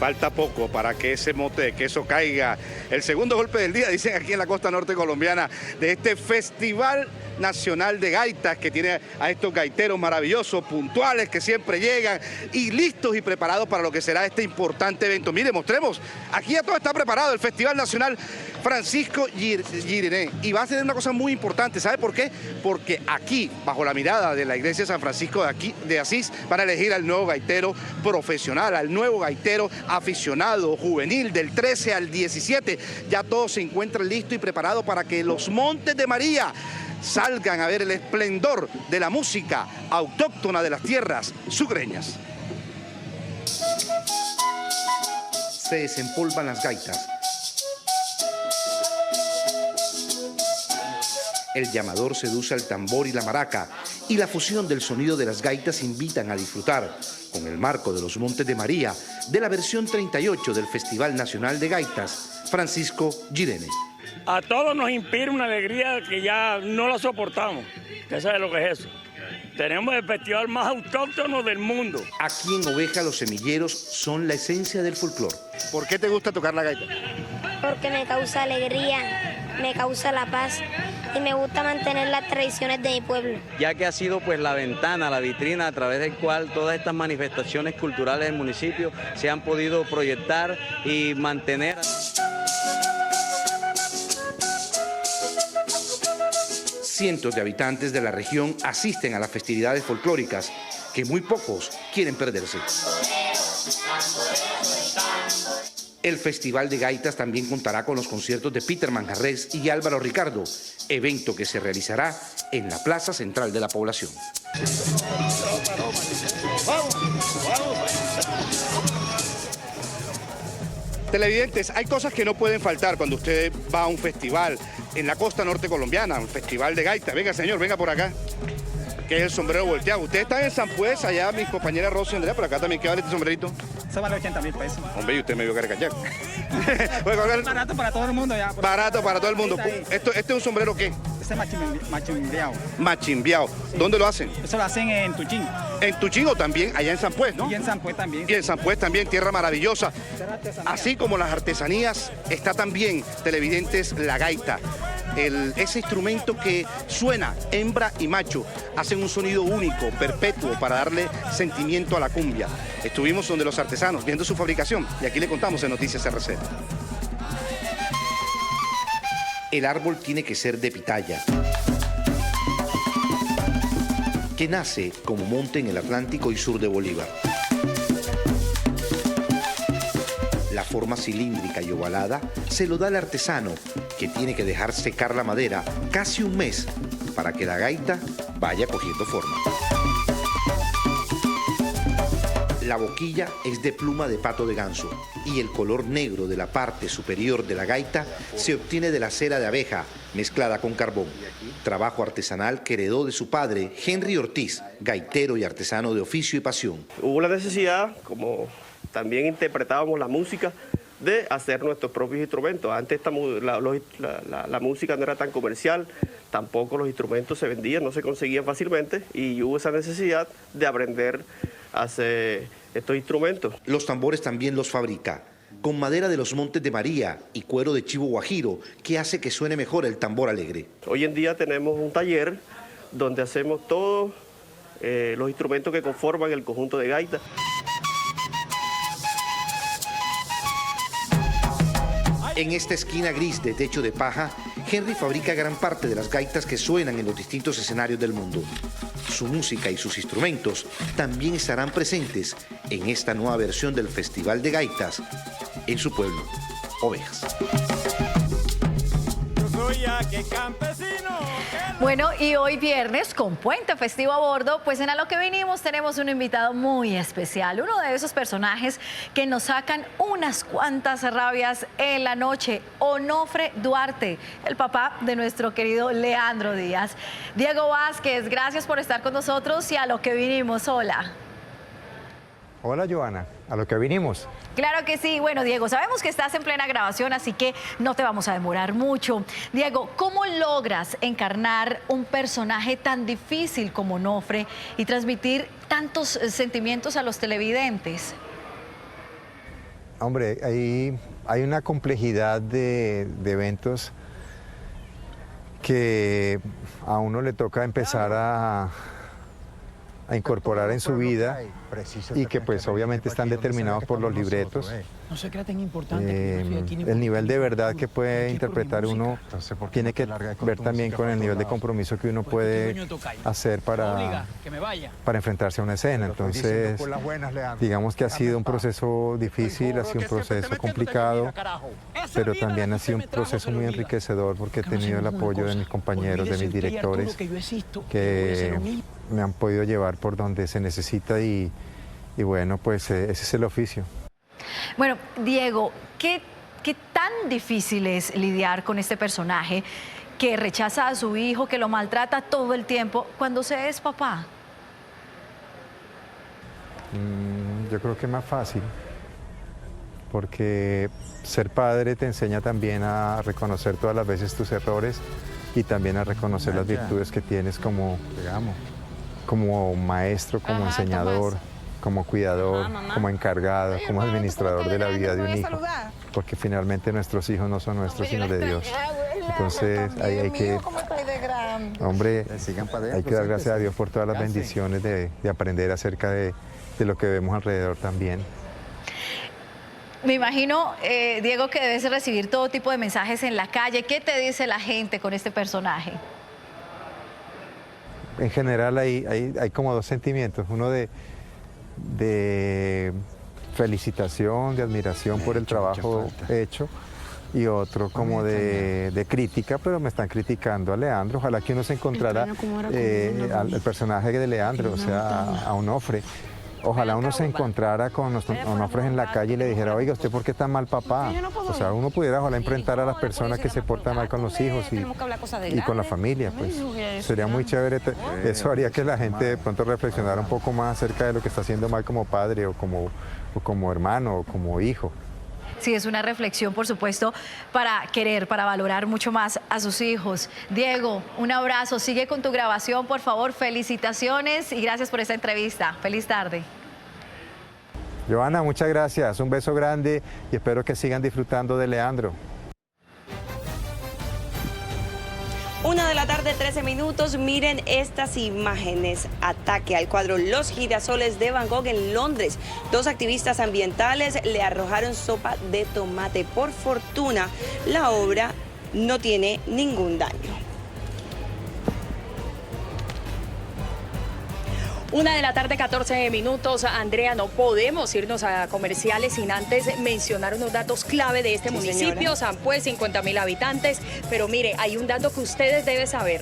Falta poco para que ese mote de queso caiga. El segundo golpe del día, dicen aquí en la costa norte colombiana, de este Festival Nacional de Gaitas, que tiene a estos gaiteros maravillosos, puntuales, que siempre llegan y listos y preparados para lo que será este importante evento. Mire, mostremos, aquí ya todo está preparado, el Festival Nacional Francisco Girene. Y va a ser una cosa muy importante, ¿sabe por qué? Porque aquí, bajo la mirada de la Iglesia de San Francisco de Asís, van a elegir al nuevo gaitero profesional, al nuevo gaitero aficionado, juvenil, del 13 al 17. Ya todos se encuentran listos y preparados para que los Montes de María salgan a ver el esplendor de la música autóctona de las tierras sucreñas. Se desempolvan las gaitas. El llamador seduce al tambor y la maraca, y la fusión del sonido de las gaitas invitan a disfrutar, con el marco de los Montes de María, de la versión 38 del Festival Nacional de Gaitas, Francisco Girene. A todos nos inspira una alegría que ya no la soportamos. ¿Qué sabe lo que es eso? Tenemos el festival más autóctono del mundo. Aquí en Oveja los semilleros son la esencia del folclore. ¿Por qué te gusta tocar la gaita? Porque me causa alegría, me causa la paz y me gusta mantener las tradiciones de mi pueblo. Ya que ha sido pues la ventana, la vitrina a través del cual todas estas manifestaciones culturales del municipio se han podido proyectar y mantener. Cientos de habitantes de la región asisten a las festividades folclóricas que muy pocos quieren perderse. El Festival de Gaitas también contará con los conciertos de Peter Manjarrés y Álvaro Ricardo, evento que se realizará en la plaza central de la población. Televidentes, hay cosas que no pueden faltar cuando usted va a un festival en la costa norte colombiana, un festival de gaitas. Venga, señor, venga por acá, que es el sombrero volteado. Ustedes están en San Pues, allá mis compañeras Rosy y Andrea, por acá también. ¿Qué vale este sombrerito? Eso vale 80.000 pesos. Hombre, y usted me vio caracachaco. Barato para todo el mundo ya. Barato para todo el mundo. ¿Este es un sombrero qué? Este es machimbiao. Machimbiao. ¿Dónde lo hacen? Eso lo hacen en Tuchín. En Tuchín o también allá en San Pues, ¿no? Y en San Pues también. Y en San Pues también, tierra maravillosa. Así como las artesanías, está también, televidentes, la gaita. Ese instrumento que suena, hembra y macho, hacen un sonido único, perpetuo, para darle sentimiento a la cumbia. Estuvimos donde los artesanos, viendo su fabricación, y aquí le contamos en Noticias RC. El árbol tiene que ser de pitaya, que nace como monte en el Atlántico y sur de Bolívar. La forma cilíndrica y ovalada se lo da al artesano, que tiene que dejar secar la madera casi un mes para que la gaita vaya cogiendo forma. La boquilla es de pluma de pato de ganso y el color negro de la parte superior de la gaita se obtiene de la cera de abeja mezclada con carbón. Trabajo artesanal que heredó de su padre, Henry Ortiz, gaitero y artesano de oficio y pasión. Hubo la necesidad, como también interpretábamos la música, de hacer nuestros propios instrumentos. Antes la música no era tan comercial, tampoco los instrumentos se vendían, no se conseguían fácilmente y hubo esa necesidad de aprender a hacer estos instrumentos. Los tambores también los fabrica, con madera de los Montes de María y cuero de chivo guajiro, que hace que suene mejor el tambor alegre. Hoy en día tenemos un taller donde hacemos todos los instrumentos que conforman el conjunto de gaita. En esta esquina gris de techo de paja, Henry fabrica gran parte de las gaitas que suenan en los distintos escenarios del mundo. Su música y sus instrumentos también estarán presentes en esta nueva versión del Festival de Gaitas en su pueblo, Ovejas. Bueno, y hoy viernes, con puente festivo a bordo, pues en A lo que vinimos tenemos un invitado muy especial, uno de esos personajes que nos sacan unas cuantas rabias en la noche, Onofre Duarte, el papá de nuestro querido Leandro Díaz. Diego Vázquez, gracias por estar con nosotros y A lo que vinimos, hola. Hola, Joana, a lo que vinimos. Claro que sí. Bueno, Diego, sabemos que estás en plena grabación, así que no te vamos a demorar mucho. Diego, ¿cómo logras encarnar un personaje tan difícil como Onofre y transmitir tantos sentimientos a los televidentes? Hombre, hay una complejidad de eventos que a uno le toca empezar a incorporar en su vida y que pues obviamente están determinados por los libretos. No se crea tan importante. El nivel de verdad que puede interpretar uno tiene que ver también con el nivel de compromiso que uno puede hacer para enfrentarse a una escena. Entonces, digamos que ha sido un proceso difícil, ha sido un proceso complicado, pero también ha sido un proceso muy enriquecedor porque he tenido el apoyo de mis compañeros, de mis directores, que me han podido llevar por donde se necesita y bueno, pues ese es el oficio. Bueno, Diego, ¿qué tan difícil es lidiar con este personaje que rechaza a su hijo, que lo maltrata todo el tiempo cuando se es papá? Yo creo que es más fácil, porque ser padre te enseña también a reconocer todas las veces tus errores y también a reconocer las virtudes que tienes como maestro, como enseñador, como cuidador, como encargado, como administrador de la vida de un hijo, porque finalmente nuestros hijos no son nuestros, sino de Dios. Entonces hay que dar gracias a Dios por todas las bendiciones de aprender acerca de lo que vemos alrededor también. Me imagino, Diego, que debes recibir todo tipo de mensajes en la calle. ¿Qué te dice la gente con este personaje? En general hay como dos sentimientos, uno de felicitación, de admiración por el trabajo hecho y otro como de crítica, pero me están criticando a Leandro. Ojalá que uno se encontrara al personaje de Leandro, o sea, a Onofre. Ojalá uno se encontrara con Onofre en la calle y le dijera, oiga, ¿usted por qué está mal, papá? O sea, uno pudiera ojalá enfrentar a las personas que se portan mal con los hijos y con la familia, pues sería muy chévere. Eso haría que la gente de pronto reflexionara un poco más acerca de lo que está haciendo mal como padre o como hermano o como hijo. Sí, es una reflexión, por supuesto, para querer, para valorar mucho más a sus hijos. Diego, un abrazo. Sigue con tu grabación, por favor. Felicitaciones y gracias por esta entrevista. Feliz tarde. Joana, muchas gracias. Un beso grande y espero que sigan disfrutando de Leandro. 1:13 p.m. Miren estas imágenes. Ataque al cuadro Los Girasoles de Van Gogh en Londres. 2 activistas ambientales le arrojaron sopa de tomate. Por fortuna, la obra no tiene ningún daño. 1:14 p.m. Andrea, no podemos irnos a comerciales sin antes mencionar unos datos clave de este municipio. San Pues, 50.000 habitantes. Pero mire, hay un dato que ustedes deben saber.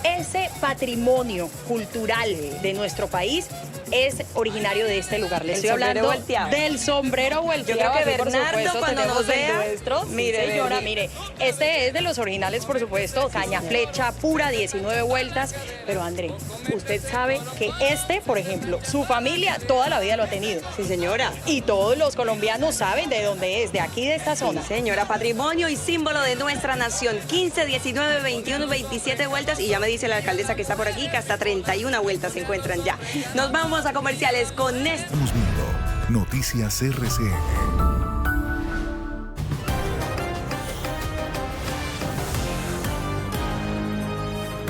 Ese patrimonio cultural de nuestro país es originario de este lugar. Les estoy hablando del sombrero volteado. Yo creo que por Bernardo, supuesto, cuando nos vea, nuestro. Mire, señora, mire, este es de los originales, por supuesto, caña flecha pura, 19 vueltas. Pero André, usted sabe que este, por ejemplo, su familia toda la vida lo ha tenido. Sí, señora. Y todos los colombianos saben de dónde es, de aquí, de esta zona. Sí, señora, patrimonio y símbolo de nuestra nación. 15, 19, 21, 27 vueltas. Y ya me dice la alcaldesa que está por aquí que hasta 31 vueltas se encuentran ya. Nos vamos a comerciales con esto. Estamos viendo Noticias RCN.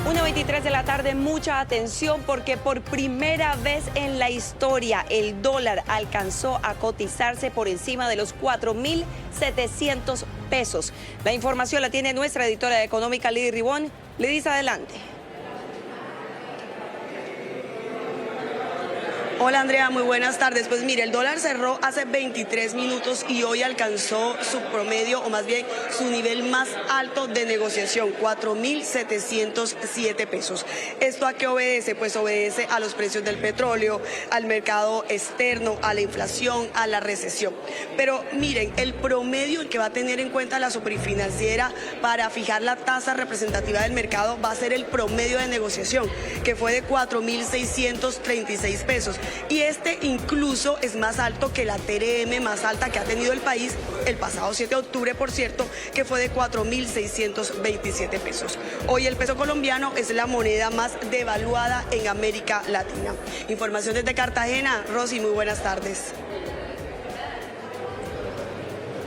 1:23 p.m, mucha atención porque por primera vez en la historia el dólar alcanzó a cotizarse por encima de los 4.700 pesos. La información la tiene nuestra editora económica Lidy Ribón. Lidy, adelante. Hola Andrea, muy buenas tardes. Pues mire, el dólar cerró hace 23 minutos y hoy alcanzó su promedio, o más bien su nivel más alto de negociación, 4.707 pesos. ¿Esto a qué obedece? Pues obedece a los precios del petróleo, al mercado externo, a la inflación, a la recesión. Pero miren, el promedio que va a tener en cuenta la superfinanciera para fijar la tasa representativa del mercado va a ser el promedio de negociación, que fue de 4.636 pesos. Y este incluso es más alto que la TRM más alta que ha tenido el país el pasado 7 de octubre, por cierto, que fue de 4.627 pesos. Hoy el peso colombiano es la moneda más devaluada en América Latina. Información desde Cartagena. Rosy, muy buenas tardes.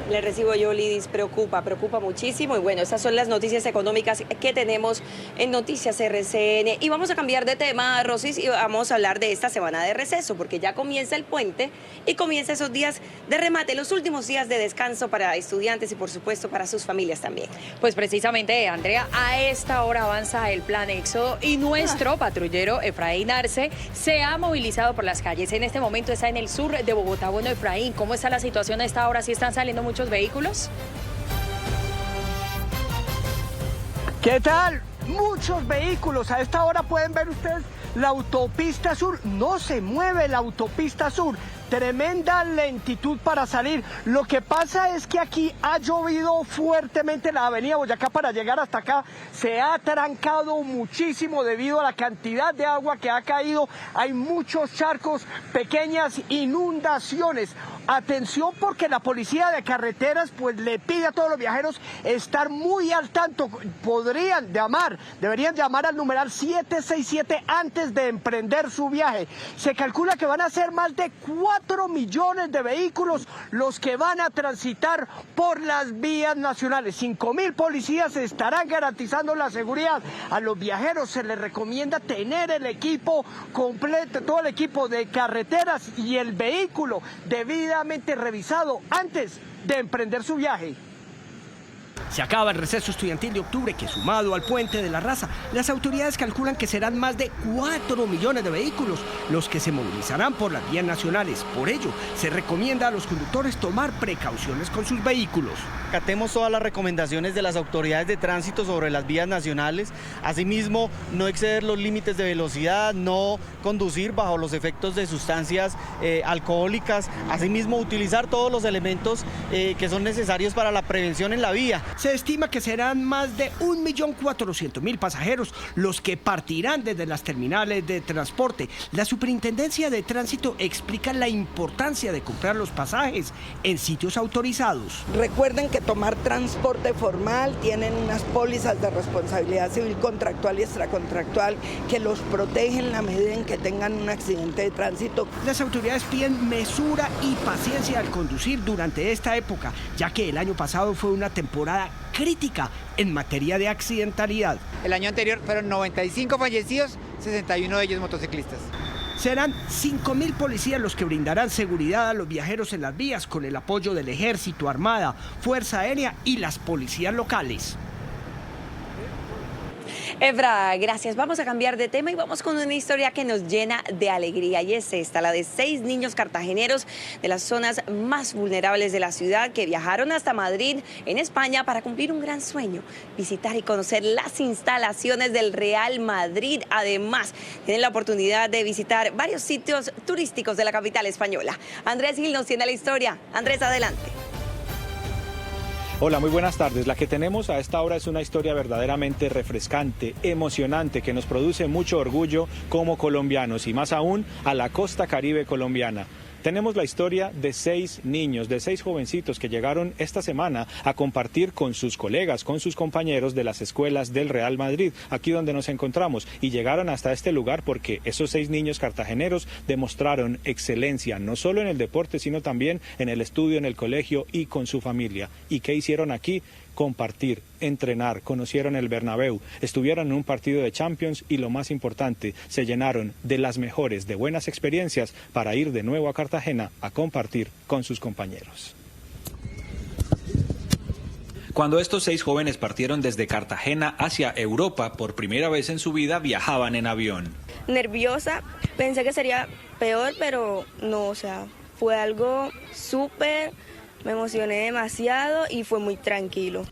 Le recibo yo, Lidis, preocupa muchísimo. Y bueno, estas son las noticias económicas que tenemos en Noticias RCN. Y vamos a cambiar de tema, Rosis, y vamos a hablar de esta semana de receso, porque ya comienza el puente y comienza esos días de remate, los últimos días de descanso para estudiantes y, por supuesto, para sus familias también. Pues precisamente, Andrea, a esta hora avanza el plan Éxodo y nuestro patrullero Efraín Arce se ha movilizado por las calles. En este momento está en el sur de Bogotá. Bueno, Efraín, ¿cómo está la situación a esta hora? ¿Sí están saliendo muchos vehículos? ¿Qué tal? Muchos vehículos. A esta hora pueden ver ustedes la autopista sur. No se mueve la autopista sur. Tremenda lentitud para salir. Lo que pasa es que aquí ha llovido fuertemente. La avenida Boyacá, para llegar hasta acá, se ha trancado muchísimo debido a la cantidad de agua que ha caído. Hay muchos charcos, pequeñas inundaciones. Atención, porque la policía de carreteras pues le pide a todos los viajeros estar muy al tanto. Deberían llamar al numeral 767 antes de emprender su viaje. Se calcula que van a ser más de 4 millones de vehículos los que van a transitar por las vías nacionales. 5.000 policías estarán garantizando la seguridad. A los viajeros se les recomienda tener el equipo completo, todo el equipo de carreteras y el vehículo debidamente revisado antes de emprender su viaje. Se acaba el receso estudiantil de octubre, que sumado al puente de la Raza, las autoridades calculan que serán más de 4 millones de vehículos los que se movilizarán por las vías nacionales. Por ello, se recomienda a los conductores tomar precauciones con sus vehículos. Acatemos todas las recomendaciones de las autoridades de tránsito sobre las vías nacionales. Asimismo, no exceder los límites de velocidad, no conducir bajo los efectos de sustancias alcohólicas. Asimismo, utilizar todos los elementos que son necesarios para la prevención en la vía. Se estima que serán más de 1.400.000 pasajeros los que partirán desde las terminales de transporte. La Superintendencia de Tránsito explica la importancia de comprar los pasajes en sitios autorizados. Recuerden que tomar transporte formal tienen unas pólizas de responsabilidad civil contractual y extracontractual que los protegen en la medida en que tengan un accidente de tránsito. Las autoridades piden mesura y paciencia al conducir durante esta época, ya que el año pasado fue una temporada crítica en materia de accidentalidad. El año anterior fueron 95 fallecidos, 61 de ellos motociclistas. Serán 5.000 policías los que brindarán seguridad a los viajeros en las vías con el apoyo del Ejército, Armada, Fuerza Aérea y las policías locales. Efra, gracias. Vamos a cambiar de tema y vamos con una historia que nos llena de alegría, y es esta, la de 6 niños cartageneros de las zonas más vulnerables de la ciudad que viajaron hasta Madrid, en España, para cumplir un gran sueño: visitar y conocer las instalaciones del Real Madrid. Además, tienen la oportunidad de visitar varios sitios turísticos de la capital española. Andrés Gil nos tiene la historia. Andrés, adelante. Hola, muy buenas tardes. La que tenemos a esta hora es una historia verdaderamente refrescante, emocionante, que nos produce mucho orgullo como colombianos y más aún a la costa caribe colombiana. Tenemos la historia de 6 niños, de 6 jovencitos que llegaron esta semana a compartir con sus colegas, con sus compañeros de las escuelas del Real Madrid, aquí donde nos encontramos, y llegaron hasta este lugar porque esos 6 niños cartageneros demostraron excelencia, no solo en el deporte, sino también en el estudio, en el colegio y con su familia. ¿Y qué hicieron aquí? Compartir, entrenar, conocieron el Bernabéu, estuvieron en un partido de Champions y, lo más importante, se llenaron de las mejores, de buenas experiencias para ir de nuevo a Cartagena a compartir con sus compañeros. Cuando estos 6 jóvenes partieron desde Cartagena hacia Europa, por primera vez en su vida viajaban en avión. Nerviosa, pensé que sería peor, pero no, o sea, fue algo súper, me emocioné demasiado y fue muy tranquilo.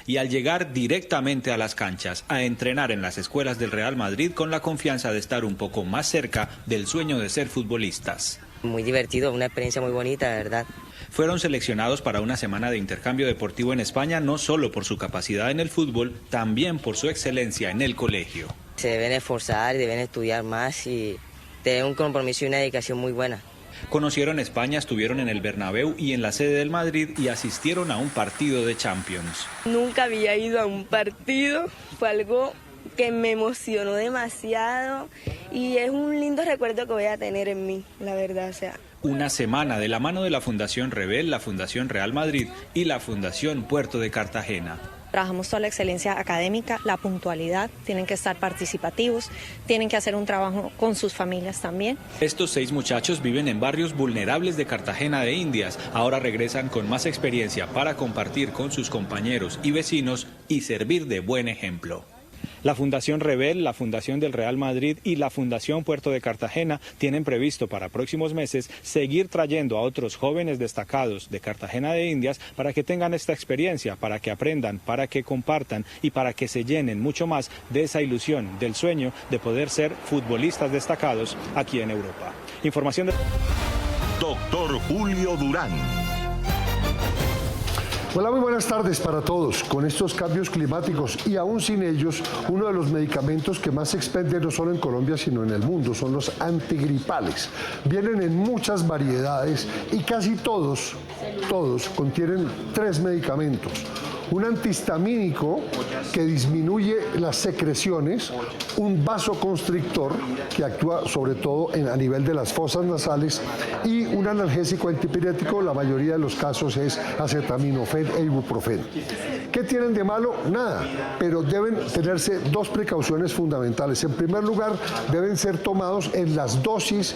Y al llegar directamente a las canchas, a entrenar en las escuelas del Real Madrid con la confianza de estar un poco más cerca del sueño de ser futbolistas. Muy divertido, una experiencia muy bonita, de verdad. Fueron seleccionados para una semana de intercambio deportivo en España, no solo por su capacidad en el fútbol, también por su excelencia en el colegio. Se deben esforzar, deben estudiar más y tener un compromiso y una dedicación muy buena. Conocieron España, estuvieron en el Bernabéu y en la sede del Madrid y asistieron a un partido de Champions. Nunca había ido a un partido, fue algo que me emocionó demasiado y es un lindo recuerdo que voy a tener en mí, la verdad, o sea. Una semana de la mano de la Fundación Rebel, la Fundación Real Madrid y la Fundación Puerto de Cartagena. Trabajamos toda la excelencia académica, la puntualidad, tienen que estar participativos, tienen que hacer un trabajo con sus familias también. Estos 6 muchachos viven en barrios vulnerables de Cartagena de Indias. Ahora regresan con más experiencia para compartir con sus compañeros y vecinos y servir de buen ejemplo. La Fundación Rebel, la Fundación del Real Madrid y la Fundación Puerto de Cartagena tienen previsto para próximos meses seguir trayendo a otros jóvenes destacados de Cartagena de Indias para que tengan esta experiencia, para que aprendan, para que compartan y para que se llenen mucho más de esa ilusión, del sueño de poder ser futbolistas destacados aquí en Europa. Información de... Doctor Julio Durán. Hola, muy buenas tardes para todos. Con estos cambios climáticos y aún sin ellos, uno de los medicamentos que más se expende no solo en Colombia sino en el mundo son los antigripales. Vienen en muchas variedades y casi todos contienen 3 medicamentos. Un antihistamínico que disminuye las secreciones, un vasoconstrictor que actúa sobre todo a nivel de las fosas nasales y un analgésico antipirético, la mayoría de los casos es acetaminofén e ibuprofeno. ¿Qué tienen de malo? Nada, pero deben tenerse 2 precauciones fundamentales. En primer lugar, deben ser tomados en las dosis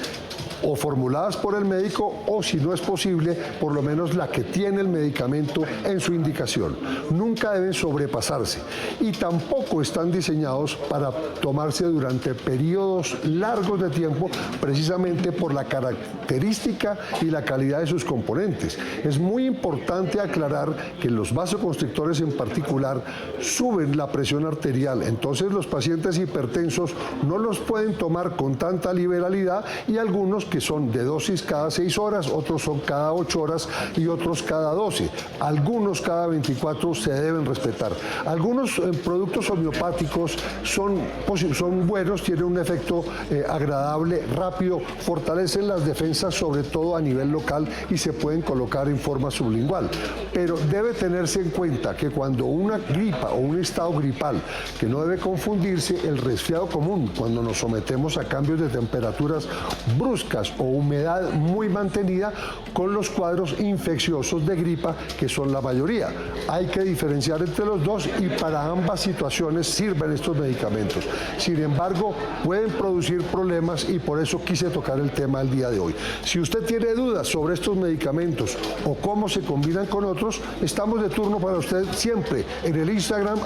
o formuladas por el médico o, si no es posible, por lo menos la que tiene el medicamento en su indicación. Nunca deben sobrepasarse y tampoco están diseñados para tomarse durante periodos largos de tiempo, precisamente por la característica y la calidad de sus componentes. Es muy importante aclarar que los vasoconstrictores en particular suben la presión arterial, entonces los pacientes hipertensos no los pueden tomar con tanta liberalidad y algunos que son de dosis cada 6 horas, otros son cada 8 horas y otros cada 12. Algunos cada 24 se deben respetar. Algunos productos homeopáticos son buenos, tienen un efecto agradable, rápido, fortalecen las defensas sobre todo a nivel local y se pueden colocar en forma sublingual. Pero debe tenerse en cuenta que cuando una gripa o un estado gripal, que no debe confundirse el resfriado común, cuando nos sometemos a cambios de temperaturas bruscas o humedad muy mantenida, con los cuadros infecciosos de gripa, que son la mayoría. Hay que diferenciar entre los dos y para ambas situaciones sirven estos medicamentos. Sin embargo, pueden producir problemas y por eso quise tocar el tema el día de hoy. Si usted tiene dudas sobre estos medicamentos o cómo se combinan con otros, estamos de turno para usted siempre en el Instagram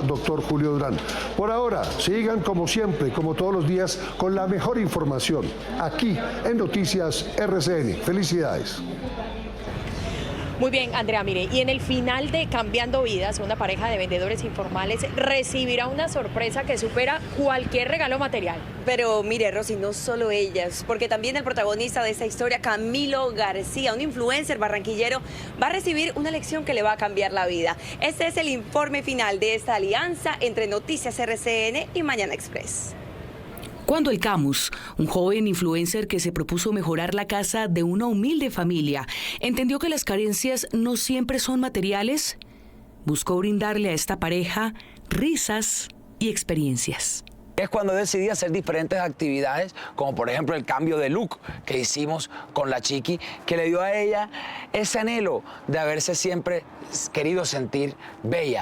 @Dr. Julio Durán. Por ahora, sigan como siempre, como todos los días, con la mejor información aquí en Noticias RCN. Felicidades. Muy bien, Andrea, mire, y en el final de Cambiando Vidas, una pareja de vendedores informales recibirá una sorpresa que supera cualquier regalo material. Pero mire, Rosy, no solo ellas, porque también el protagonista de esta historia, Camilo García, un influencer barranquillero, va a recibir una lección que le va a cambiar la vida. Este es el informe final de esta alianza entre Noticias RCN y Mañana Express. Cuando el Camus, un joven influencer que se propuso mejorar la casa de una humilde familia, entendió que las carencias no siempre son materiales, buscó brindarle a esta pareja risas y experiencias. Es cuando decidí hacer diferentes actividades, como por ejemplo el cambio de look que hicimos con la Chiqui, que le dio a ella ese anhelo de haberse siempre querido sentir bella.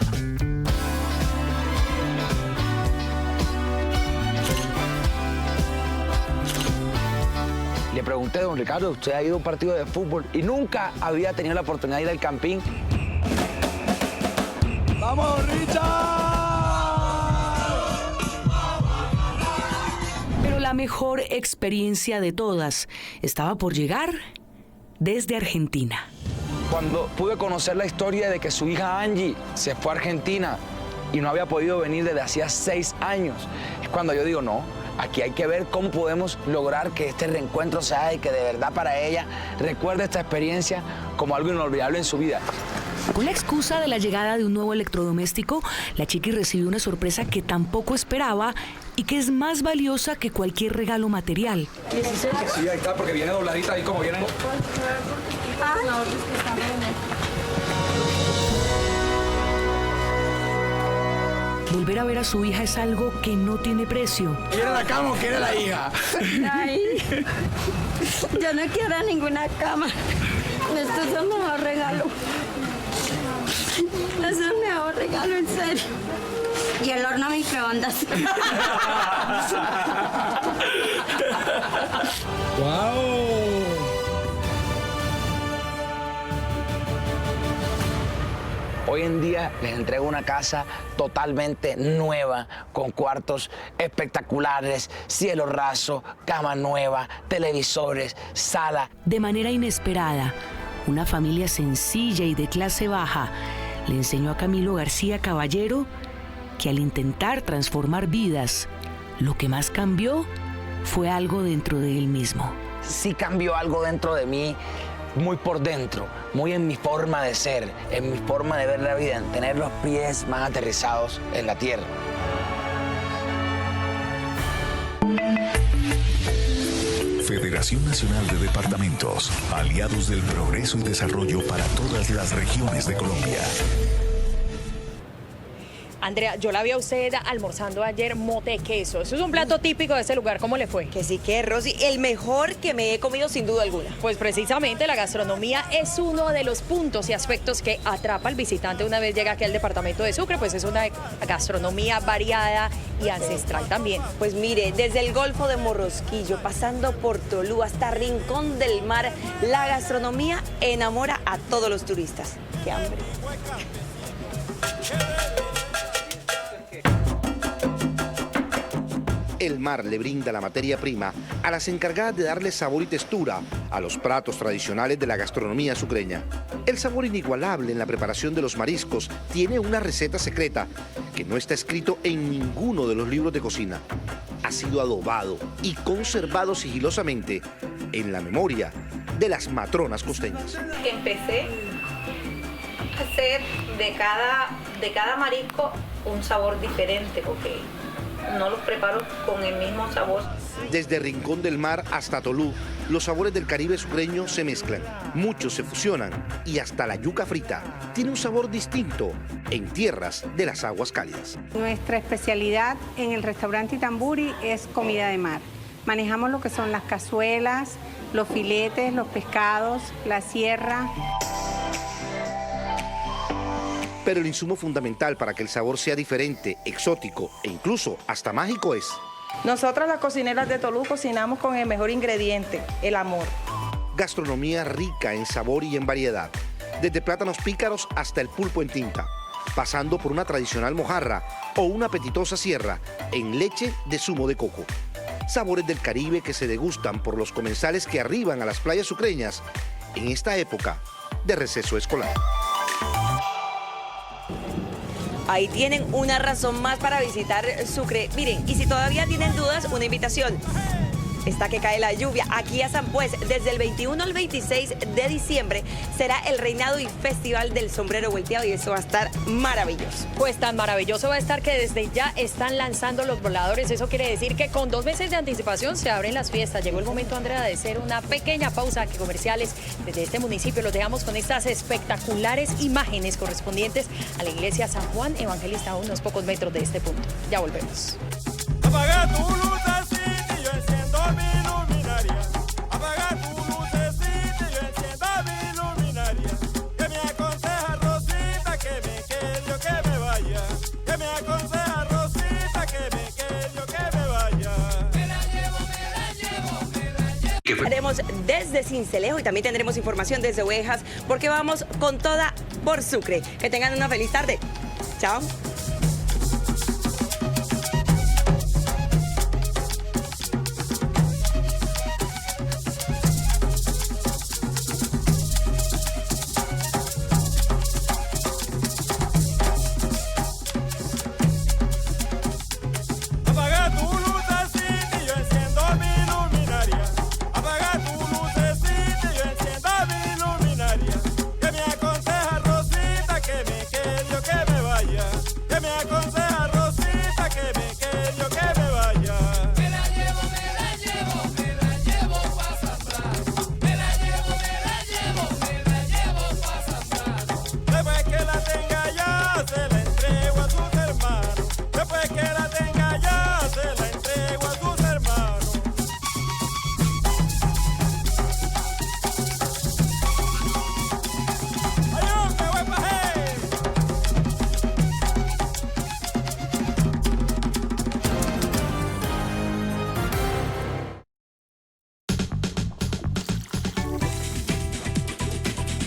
Le pregunté, don Ricardo, ¿usted ha ido a un partido de fútbol? Y nunca había tenido la oportunidad de ir al Campín. ¡Vamos, Richard! la mejor experiencia de todas estaba por llegar desde Argentina. Cuando pude conocer la historia de que su hija Angie se fue a Argentina y no había podido venir desde hacía 6 años, es cuando yo digo, no, aquí hay que ver cómo podemos lograr que este reencuentro sea y que de verdad para ella recuerde esta experiencia como algo inolvidable en su vida. Con la excusa de la llegada de un nuevo electrodoméstico, la chiqui recibió una sorpresa que tampoco esperaba y que es más valiosa que cualquier regalo material. Sí, ahí está, porque viene dobladita ahí como viene. Volver a ver a su hija es algo que no tiene precio. ¿Quiere la cama o quiere la hija? Ay, yo no quiero ninguna cama. Esto es un mejor regalo. Es un mejor regalo, en serio. Y el horno microondas. ¡Wow! Hoy en día les entrego una casa totalmente nueva, con cuartos espectaculares, cielo raso, cama nueva, televisores, sala. De manera inesperada, una familia sencilla y de clase baja le enseñó a Camilo García Caballero que al intentar transformar vidas, lo que más cambió fue algo dentro de él mismo. Sí cambió algo dentro de mí, muy por dentro, muy en mi forma de ser, en mi forma de ver la vida, en tener los pies más aterrizados en la tierra. Federación Nacional de Departamentos, aliados del progreso y desarrollo para todas las regiones de Colombia. Andrea, yo la vi a usted almorzando ayer mote de queso. Eso es un plato típico de ese lugar. ¿Cómo le fue? Que sí que, Rosy, el mejor que me he comido sin duda alguna. Pues precisamente la gastronomía es uno de los puntos y aspectos que atrapa al visitante una vez llega aquí al departamento de Sucre. Pues es una gastronomía variada y ancestral también. Pues mire, desde el Golfo de Morrosquillo, pasando por Tolú hasta Rincón del Mar, la gastronomía enamora a todos los turistas. ¡Qué hambre! El mar le brinda la materia prima a las encargadas de darle sabor y textura a los platos tradicionales de la gastronomía sucreña. El sabor inigualable en la preparación de los mariscos tiene una receta secreta que no está escrito en ninguno de los libros de cocina. Ha sido adobado y conservado sigilosamente en la memoria de las matronas costeñas. Empecé a hacer de cada marisco un sabor diferente porque no los preparo con el mismo sabor. Desde Rincón del Mar hasta Tolú, los sabores del Caribe sucreño se mezclan, muchos se fusionan y hasta la yuca frita tiene un sabor distinto en tierras de las aguas cálidas. Nuestra especialidad en el restaurante Itamburi es comida de mar. Manejamos lo que son las cazuelas, los filetes, los pescados, la sierra. Pero el insumo fundamental para que el sabor sea diferente, exótico e incluso hasta mágico es... Nosotras las cocineras de Tolú cocinamos con el mejor ingrediente, el amor. Gastronomía rica en sabor y en variedad, desde plátanos pícaros hasta el pulpo en tinta, pasando por una tradicional mojarra o una apetitosa sierra en leche de zumo de coco. Sabores del Caribe que se degustan por los comensales que arriban a las playas sucreñas en esta época de receso escolar. Ahí tienen una razón más para visitar Sucre. Miren, y si todavía tienen dudas, una invitación. Está que cae la lluvia. Aquí a San Pues, desde el 21 al 26 de diciembre, será el reinado y festival del sombrero volteado y eso va a estar maravilloso. Pues tan maravilloso va a estar que desde ya están lanzando los voladores. Eso quiere decir que con 2 meses de anticipación se abren las fiestas. Llegó el momento, Andrea, de hacer una pequeña pausa que comerciales desde este municipio. Los dejamos con estas espectaculares imágenes correspondientes a la iglesia San Juan Evangelista a unos pocos metros de este punto. Ya volvemos. Apaga tu lucecita y yo enciendo mi luminaria. Apaga tu lucecita y yo enciendo mi luminaria. Que me aconseja Rosita que me quede yo que me vaya. Que me aconseja Rosita que me quede yo que me vaya. Me la llevo. Haremos desde Sincelejo y también tendremos información desde Ovejas porque vamos con toda por Sucre. Que tengan una feliz tarde. Chao.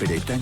Bretaña